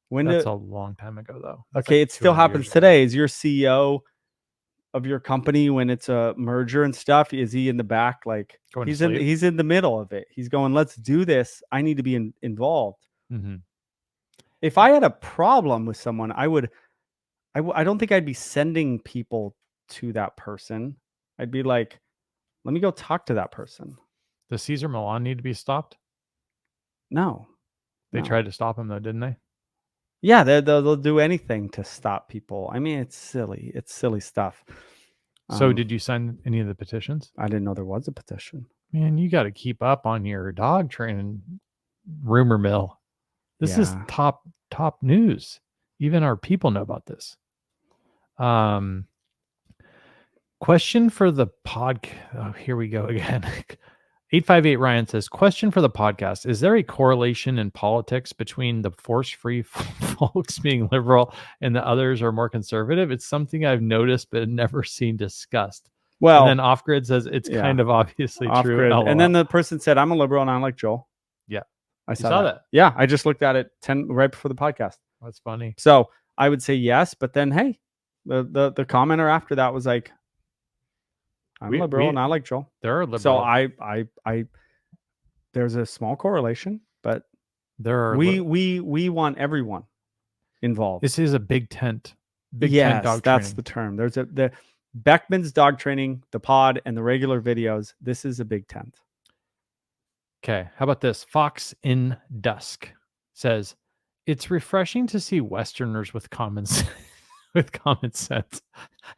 That's a long time ago, though. That's okay, like it still 200 happens years ago. today. Is your CEO of your company, when it's a merger and stuff, is he in the back? Like Going to he's sleep? in the middle of it. He's going, let's do this. I need to be involved. Mm-hmm. If I had a problem with someone, I don't think I'd be sending people to that person. I'd be like, let me go talk to that person. Does Cesar Millan need to be stopped? No. They No. tried to stop him, though, didn't they? Yeah, they'll do anything to stop people. I mean, it's silly. It's silly stuff. So did you sign any of the petitions? I didn't know there was a petition. Man, you got to keep up on your dog training rumor mill. This is Yeah. top news. Even our people know about this. Question for the podcast. Oh, here we go again. 858 Ryan says, question for the podcast. Is there a correlation in politics between the force-free folks being liberal and the others are more conservative? It's something I've noticed but never seen discussed. Well, and then Off-Grid says it's kind of obviously true. LOL. And then the person said, I'm a liberal and I like Joel. Yeah. I saw that. Yeah, I just looked at it right before the podcast. That's funny. So I would say yes, but then hey, the commenter after that was like, I'm liberal and I like Joel. There are liberal. So I there's a small correlation, but there are we want everyone involved. This is a big tent. Tent dog that's training. The term. There's the Beckman's dog training, the pod, and the regular videos. This is a big tent. Okay, how about this? Fox in Dusk says, it's refreshing to see Westerners with common sense.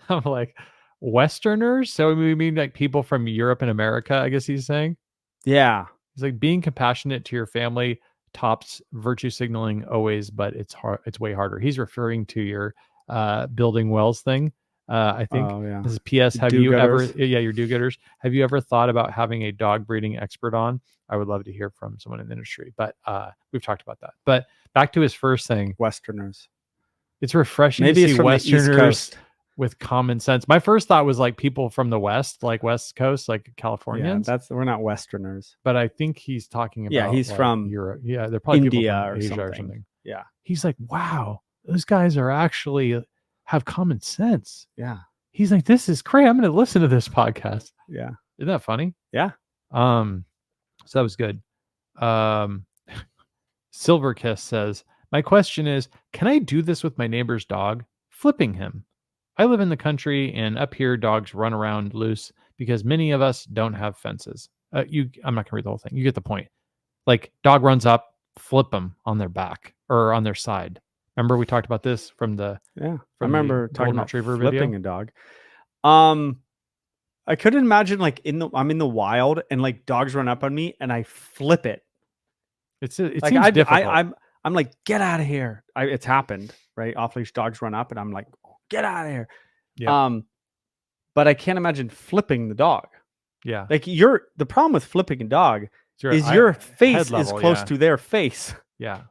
I'm like, Westerners? So we mean like people from Europe and America, I guess he's saying? Yeah. He's like, being compassionate to your family tops virtue signaling always, but it's hard. It's way harder. He's referring to your building wells thing. I think this is PS. Have you ever, your do-gooders. Have you ever thought about having a dog breeding expert on? I would love to hear from someone in the industry, but we've talked about that. But back to his first thing, Westerners. It's refreshing to see Westerners with common sense. My first thought was like people from the West, like West Coast, like Californians. Yeah, we're not Westerners. But I think he's talking about he's like from Europe. Yeah, they're probably India people from Asia or something. Yeah. He's like, wow, those guys are actually have common sense. Yeah. He's like, this is great. I'm going to listen to this podcast. Yeah. Isn't that funny? Yeah. So that was good. Silver Kiss says, my question is, can I do this with my neighbor's dog? Flipping him. I live in the country and up here dogs run around loose because many of us don't have fences. I'm not gonna read the whole thing. You get the point. Like dog runs up, flip them on their back or on their side. Remember we talked about this from I remember talking about retriever flipping video? a dog. I couldn't imagine like I'm in the wild and like dogs run up on me and I flip it. It like seems difficult. I'm like, get out of here. It's happened, right? Off leash dogs run up and I'm like, get out of here. Yeah. But I can't imagine flipping the dog. Yeah. Like the problem with flipping a dog is your face is close to their face. Yeah.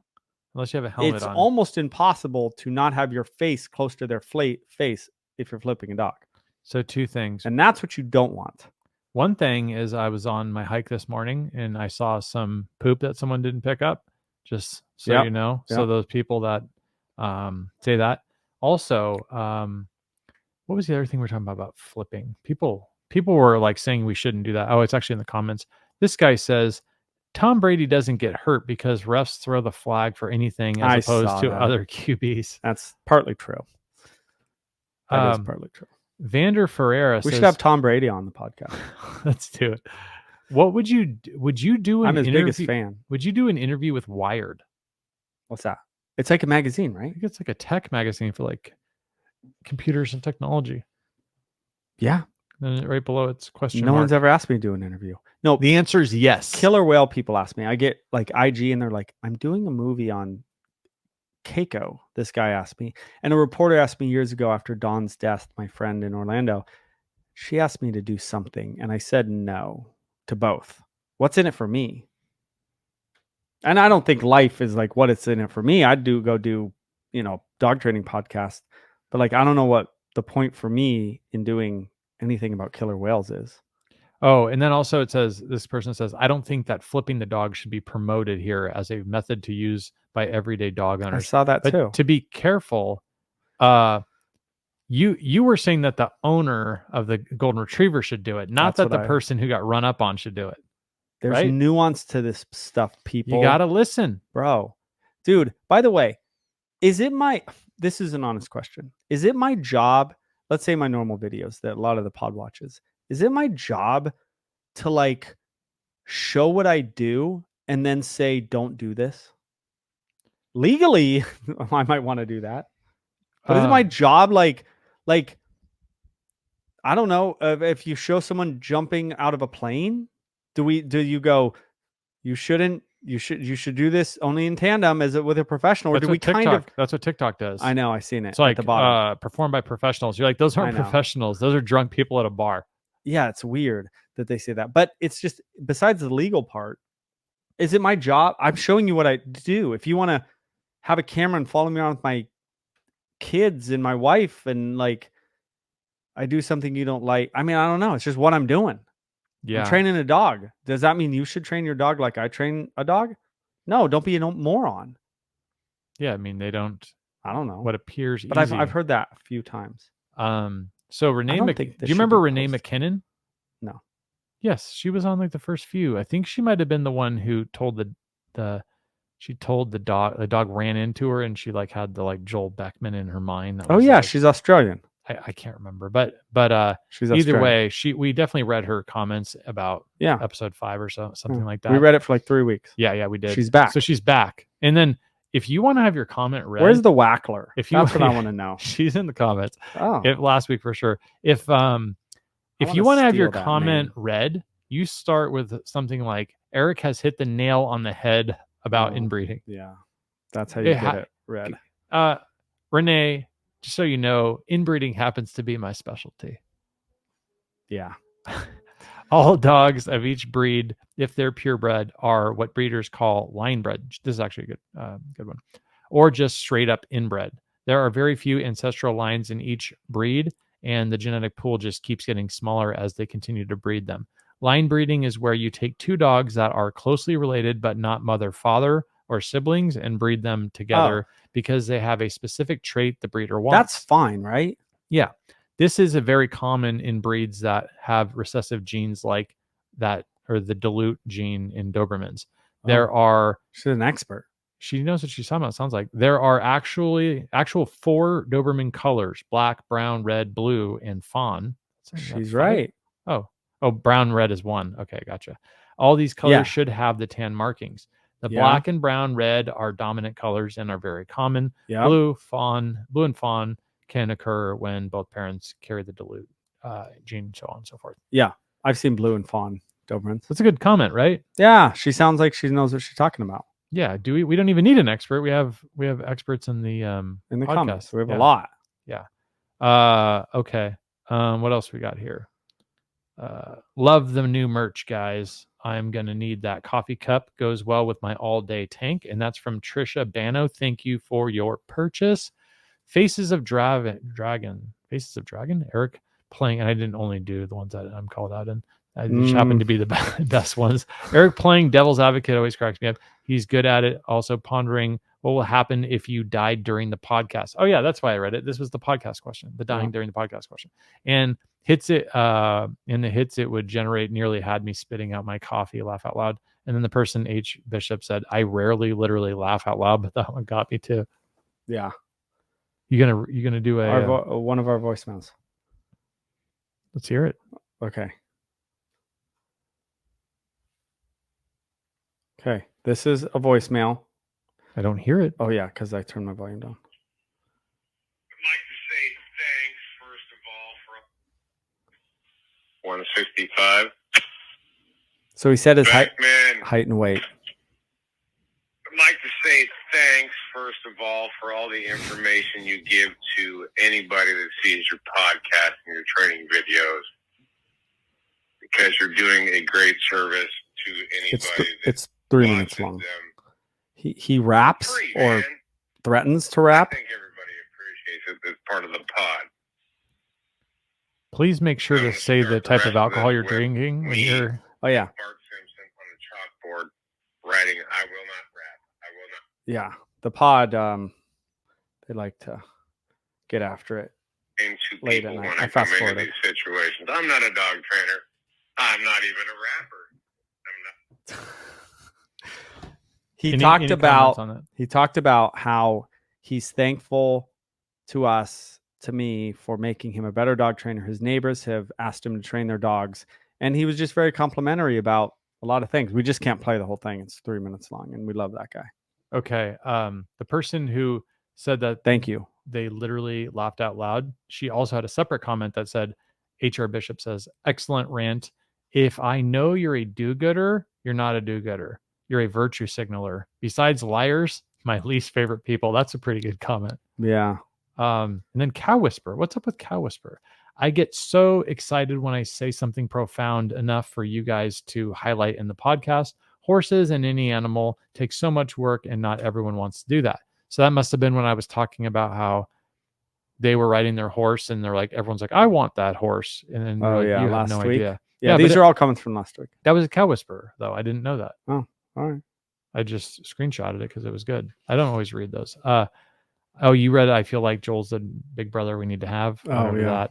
Unless you have a helmet on. It's almost impossible to not have your face close to their face if you're flipping a dog. So two things. And that's what you don't want. One thing is I was on my hike this morning and I saw some poop that someone didn't pick up. Just so you know. So those people that say that. Also, what was the other thing we're talking about flipping? People were like saying we shouldn't do that. Oh, it's actually in the comments. This guy says, Tom Brady doesn't get hurt because refs throw the flag for anything as opposed to other QBs. That's partly true. That is Um, partly true. Vander Ferreira We says, should have Tom Brady on the podcast. let's do it. What would you do? I'm his biggest fan. Would you do an interview with Wired? What's that? It's like a magazine, I right? think it's like a tech magazine for like computers and technology. Yeah. And right below it's question No mark. one's ever asked me to do an interview. No, The answer is yes. Killer Whale people ask me. I get like IG and they're like, I'm doing a movie on Keiko. This guy asked me. And a reporter asked me years ago after Dawn's death, my friend in Orlando, she asked me to do something. And I said no to both. What's in it for me? And I don't think life is like what it's in it for me. I'd go do, dog training podcast. But like, I don't know what the point for me in doing anything about killer whales is. Oh, and then also it says, this person says, I don't think that flipping the dog should be promoted here as a method to use by everyday dog I owners. saw that But too. to be careful, you were saying that the owner of the golden retriever should do it, not That's that what the person who got run up on should do it. There's right? nuance to this stuff, people. You got to listen. Bro. Dude, by the way, this is an honest question. Is it my job, let's say my normal videos that a lot of the pod watches, is it my job to like show what I do and then say, don't do this? Legally, I might want to do that. But is it my job like I don't know, if you show someone jumping out of a plane, do you go, you should do this only in tandem as with a professional, or do we kind of? That's what TikTok does. I know, I've seen it. It's like at the bottom. Performed by professionals. You're like, those aren't professionals. Those are drunk people at a bar. Yeah, it's weird that they say that, but it's just, besides the legal part, is it my job? I'm showing you what I do. If you want to have a camera and follow me around with my kids and my wife, and like I do something you don't like, I mean, I don't know. It's just what I'm doing. Yeah. I'm training a dog. Does that mean you should train your dog like I train a dog? No, don't be a moron. Yeah, I mean, they don't. I don't know what appears but easy. I've heard that a few times. So Renee, do you remember Renee McKinnon? No. Yes, she was on like the first few. I think she might have been the one who told the dog ran into her, and she like had the like Joel Beckman in her mind. Oh yeah, she's Australian. I can't remember, but she's either way, we definitely read her comments about episode 5 or something like that. We read it for like 3 weeks. Yeah, we did. She's back. So she's back. And then if you want to have your comment read, where's the Wackler? That's what I want to know. She's in the comments. Oh, last week for sure. If you want to have your comment read, you start with something like, Eric has hit the nail on the head about inbreeding. Yeah, that's how you get it read. Renee, just so you know, inbreeding happens to be my specialty. Yeah. All dogs of each breed, if they're purebred, are what breeders call line bred. This is actually a good one. Or just straight up inbred. There are very few ancestral lines in each breed, and the genetic pool just keeps getting smaller as they continue to breed them. Line breeding is where you take two dogs that are closely related but not mother-father or siblings and breed them together because they have a specific trait the breeder wants. That's fine, right? Yeah. This is a very common in breeds that have recessive genes like that, or the dilute gene in Dobermans. There are... She's an expert. She knows what she's talking about. It sounds like there are actual 4 Doberman colors: black, brown, red, blue, and fawn. She's right. Oh, brown, red is 1. Okay, gotcha. All these colors should have the tan markings. The black and brown, red are dominant colors and are very common. Blue and fawn can occur when both parents carry the dilute gene, so on and so forth. Yeah, I've seen blue and fawn Dobermans. That's a good comment, right? Yeah, she sounds like she knows what she's talking about. Yeah, we don't even need an expert. We have experts in the podcast. Comments. We have a lot. Yeah. Okay. What else we got here? Love the new merch, guys. I'm gonna need that coffee cup. Goes well with my all-day tank, and that's from Trisha Bano. Thank you for your purchase. Faces of Dragon. Eric playing, and I didn't only do the ones that I'm called out in. I just happen to be the best ones. Eric playing devil's advocate always cracks me up. He's good at it. Also pondering what will happen if you died during the podcast. Oh yeah, that's why I read it. This was the podcast question, the dying during the podcast question. And hits it, would generate nearly had me spitting out my coffee, laugh out loud. And then the person H Bishop said, I rarely literally laugh out loud, but that one got me too. Yeah. You gonna do a one of our voicemails. let's hear it. Okay. Okay. This is a voicemail. I don't hear it. Oh yeah, because I turned my volume down. I'd like to say thanks, first of all, for 165. So he said his height Backman, and weight. I'd like to say thanks, first of all, for all the information you give to anybody that sees your podcast and your training videos, because you're doing a great service to anybody. It's 3 minutes long. He raps or threatens to rap. I think everybody appreciates it as part of the pod. Please make sure to say the type of alcohol you're drinking when you're. Oh yeah. Bart Simpson on the chalkboard writing, I will not rap. I will not. Yeah. The pod, they like to get after it. Into late people at night. when I I come fast into forwarded. these situations. I'm not a dog trainer. I'm not even a rapper. I'm not. He Any talked comments about on that? he talked about how he's thankful to us, to me, for making him a better dog trainer. His neighbors have asked him to train their dogs, and he was just very complimentary about a lot of things. We just can't play the whole thing. It's 3 minutes long, and we love that guy. Okay. The person who said that Thank you. they literally laughed out loud, she also had a separate comment that said, HR Bishop says, excellent rant. If I know you're a do-gooder, you're not a do-gooder. You're a virtue signaler. Besides liars, my least favorite people. That's a pretty good comment. Yeah. And then Cow Whisper. What's up with Cow Whisper? I get so excited when I say something profound enough for you guys to highlight in the podcast. Horses and any animal take so much work, and not everyone wants to do that. So that must have been when I was talking about how they were riding their horse, and they're like, everyone's like, I want that horse. And then Oh like, yeah, you have last no week. idea. Yeah, these are all coming from last week. That was a Cow Whisperer, though. I didn't know that. Oh, all right. I just screenshotted it because it was good. I don't always read those. Oh, you read it. I feel like Joel's the big brother we need to have. Oh, yeah.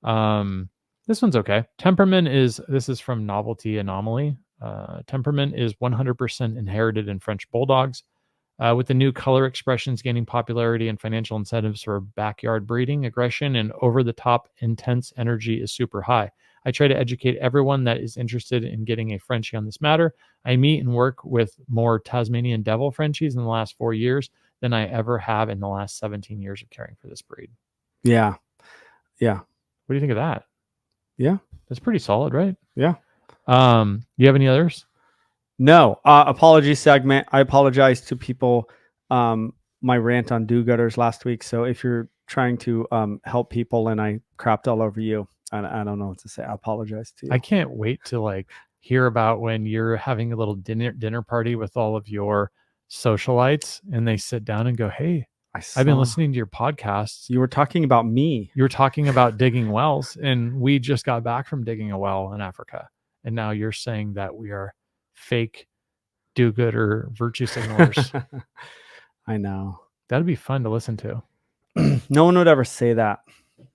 That. This one's okay. Temperament this is from Novelty Anomaly. Temperament is 100% inherited in French bulldogs. With the new color expressions gaining popularity and financial incentives for backyard breeding, aggression and over-the-top intense energy is super high. I try to educate everyone that is interested in getting a Frenchie on this matter. I meet and work with more Tasmanian Devil Frenchies in the last 4 years than I ever have in the last 17 years of caring for this breed. Yeah. Yeah. What do you think of that? Yeah. That's pretty solid, right? Yeah. You have any others? No. Apology segment. I apologize to people. My rant on do-gooders last week. So if you're trying to help people and I crapped all over you, I don't know what to say. I apologize to you. I can't wait to like hear about when you're having a little dinner party with all of your socialites and they sit down and go, hey, I've been listening to your podcasts. You were talking about me. You were talking about digging wells, and we just got back from digging a well in Africa. And now you're saying that we are fake do-gooder virtue signalers. I know. That'd be fun to listen to. No one would ever say that.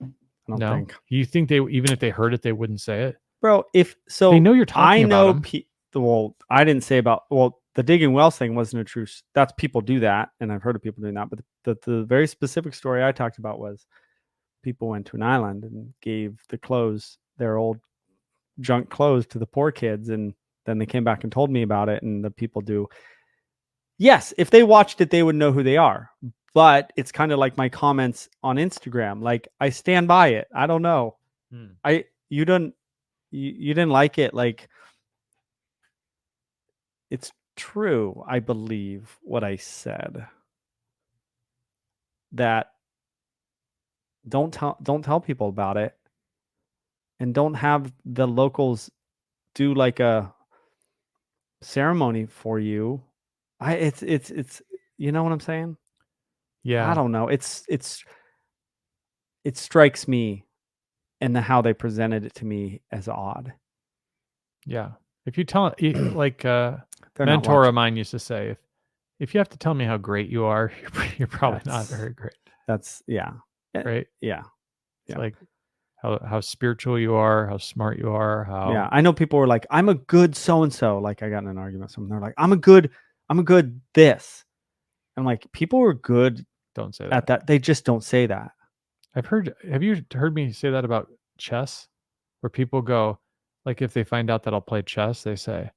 I don't No? think. You think they, even if they heard it, they wouldn't say it? Bro, if so, They know you're talking about them. Well, I didn't say about, well, the digging wells thing wasn't a true, that's people do that. And I've heard of people doing that. But the very specific story I talked about was people went to an island and gave the clothes, their old junk clothes, to the poor kids. And then they came back and told me about it. And the people do. Yes, if they watched it, they would know who they are. But it's kind of like my comments on Instagram. Like, I stand by it. I don't know. You didn't like it. Like, it's true. I believe what I said. That don't tell people about it, and don't have the locals do like a ceremony for you. It's you know what I'm saying? Yeah. I don't know. It strikes me and how they presented it to me as odd. Yeah. If you tell like a They're not mentor of watching. mine used to say, if you have to tell me how great you are, you're probably not That's- very great. That's yeah. Right? Yeah. It's Yeah. like, how spiritual you are, how smart you are, how Yeah, I know people were like, I'm a good so and so. Like I got in an argument with someone. They're like, I'm a good this. I'm like, people were good don't say that. at that. They just don't say that. Have you heard me say that about chess? Where people go, like if they find out that I'll play chess, they say,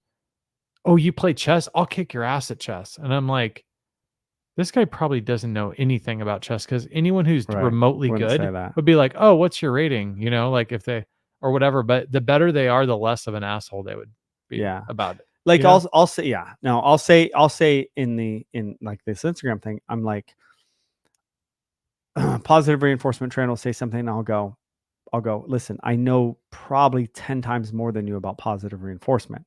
"Oh, you play chess? I'll kick your ass at chess." And I'm like, this guy probably doesn't know anything about chess, because anyone who's Right. remotely Wouldn't say good that. would be like, "Oh, what's your rating?" You know, like if they or whatever. But the better they are, the less of an asshole they would be Yeah. about it. Like You know? I'll say, yeah, no, I'll say in like this Instagram thing, I'm like, positive reinforcement trainer will say something and I'll go, listen, I know probably 10 times more than you about positive reinforcement.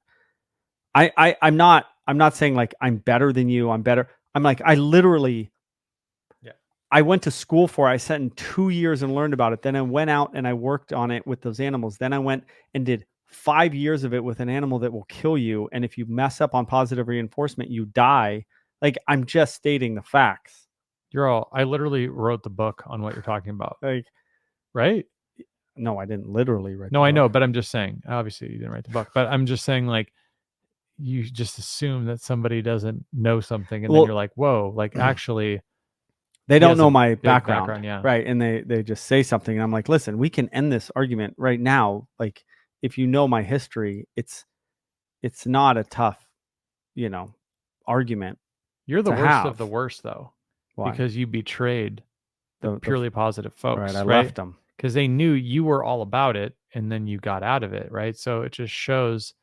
I'm not saying like I'm better than you. I'm better. I'm like, I literally, Yeah. I went to school for it. I sat in 2 years and learned about it. Then I went out and I worked on it with those animals. Then I went and did 5 years of it with an animal that will kill you. And if you mess up on positive reinforcement, you die. Like, I'm just stating the facts. I literally wrote the book on what you're talking about, Like, right? no, I didn't literally write. No, the I know, book. but I'm just saying, obviously you didn't write the book, but I'm just saying, like, you just assume that somebody doesn't know something, and Well, then you're like, whoa, like actually they he don't has know a my big background, yeah. right? And they just say something, and I'm like, listen, we can end this argument right now. Like, if you know my history, it's not a tough, argument. You're the to worst of the have. worst, though, Why? because you betrayed the The purely positive folks, right, I right? left them. Because they knew you were all about it, and then you got out of it, right? So it just shows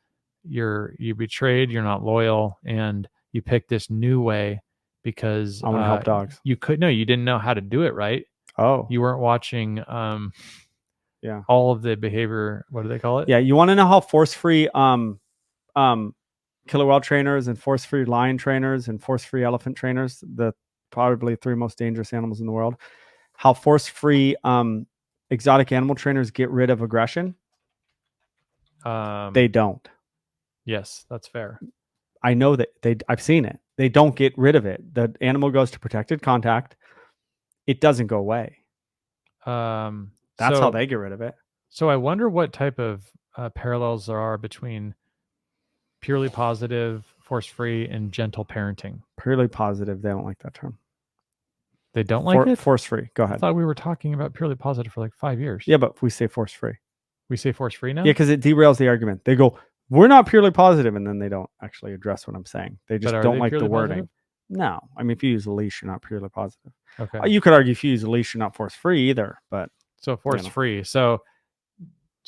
you betrayed, you're not loyal, and you picked this new way because I want to help dogs. you didn't know how to do it right. Oh, You weren't watching yeah. all of the behavior, what do they call it? Yeah, you want to know how force-free killer whale trainers and force-free lion trainers and force-free elephant trainers, the probably 3 most dangerous animals in the world, how force-free exotic animal trainers get rid of aggression? They don't. Yes, that's fair. I know that I've seen it. They don't get rid of it. The animal goes to protected contact. It doesn't go away. That's how they get rid of it. So I wonder what type of parallels there are between purely positive, force-free, and gentle parenting. Purely positive. They don't like that term. They don't like it? Force-free. Go I ahead. thought we were talking about purely positive for like 5 years. Yeah, but we say force-free. We say force-free now? Yeah, because it derails the argument. They go, we're not purely positive, and then they don't actually address what I'm saying. They just don't like the wording. Positive? No. I mean, if you use a leash, you're not purely positive. Okay. You could argue if you use a leash, you're not force-free either, but so force-free. So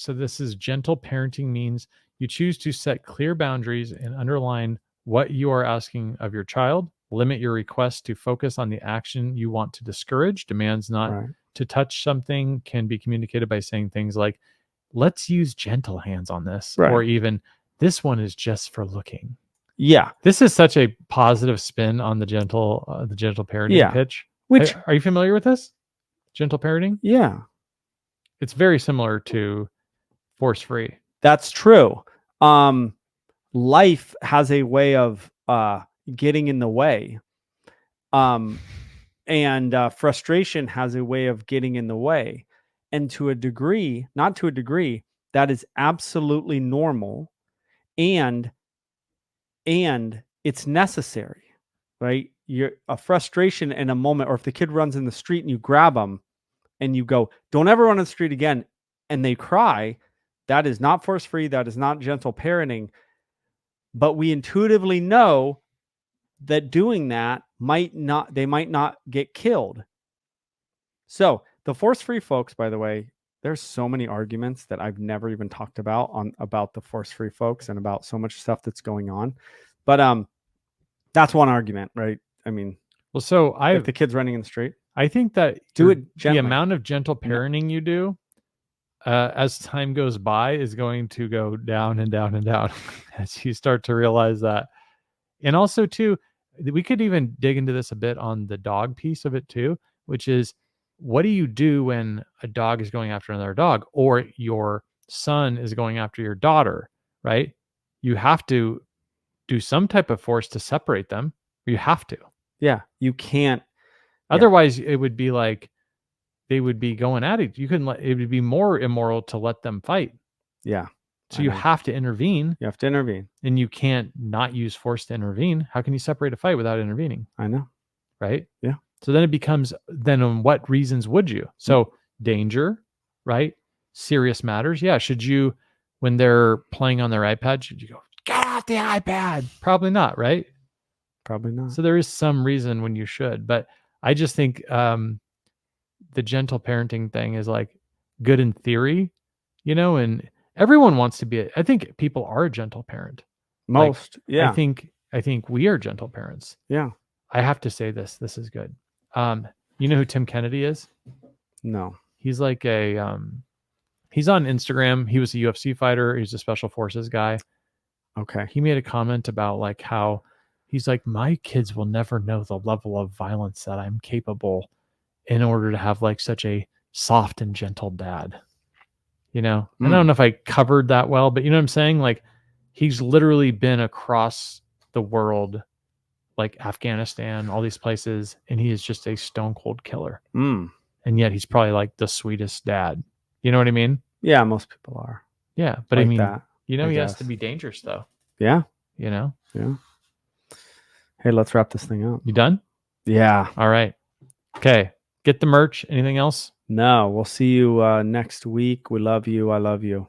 this is gentle parenting means you choose to set clear boundaries and underline what you are asking of your child. Limit your request to focus on the action you want to discourage. Demands not right. to touch something can be communicated by saying things like, let's use gentle hands on this, Right. or even this one is just for looking. Yeah. This is such a positive spin on the gentle parenting pitch. Which are you familiar with this? Gentle parenting? Yeah. It's very similar to force-free. That's true. Life has a way of getting in the way. And frustration has a way of getting in the way. And to a degree, not to a degree, that is absolutely normal. And it's necessary, right? You're a frustration in a moment, or if the kid runs in the street and you grab them and you go, don't ever run in the street again, and they cry, that is not force-free. That is not gentle parenting. But we intuitively know that doing that they might not get killed. So the force-free folks, by the way, there's so many arguments that I've never even talked about the force-free folks and about so much stuff that's going on. But that's one argument, right? I mean, well, so if the kid's running in the street, I think that do it gently. The amount of gentle parenting you do as time goes by is going to go down and down and down as you start to realize that. And also too, we could even dig into this a bit on the dog piece of it too, which is, what do you do when a dog is going after another dog, or your son is going after your daughter, right? You have to do some type of force to separate them. You have to. Yeah, you can't. Otherwise, it would be like they would be going at it. You couldn't let it would be more immoral to let them fight. Yeah. So I you know. have to intervene, You have to intervene. and you can't not use force to intervene. How can you separate a fight without intervening? I know. Right? Yeah. So then it becomes, then on what reasons would you? So danger, right? Serious matters. Yeah. Should you, when they're playing on their iPad, should you go, get off the iPad? Probably not, right? Probably not. So there is some reason when you should, but I just think the gentle parenting thing is like good in theory, and everyone wants to be. I think people are a gentle parent. Most. Yeah. I think we are gentle parents. Yeah. I have to say this. This is good. You know who Tim Kennedy is? No. He's like he's on Instagram. He was a UFC fighter. He's a special forces guy. Okay. He made a comment about like how he's like, my kids will never know the level of violence that I'm capable in order to have like such a soft and gentle dad. And I don't know if I covered that well, but you know what I'm saying? Like he's literally been across the world, like Afghanistan, all these places, and he is just a stone cold killer. And yet he's probably like the sweetest dad. You know what I mean? Yeah, most people are. Yeah, but like I mean, that, he I has to guess. be dangerous though. Yeah. Yeah. Hey, let's wrap this thing up. You done? Yeah. All right. Okay. Get the merch. Anything else? No, we'll see you next week. We love you. I love you.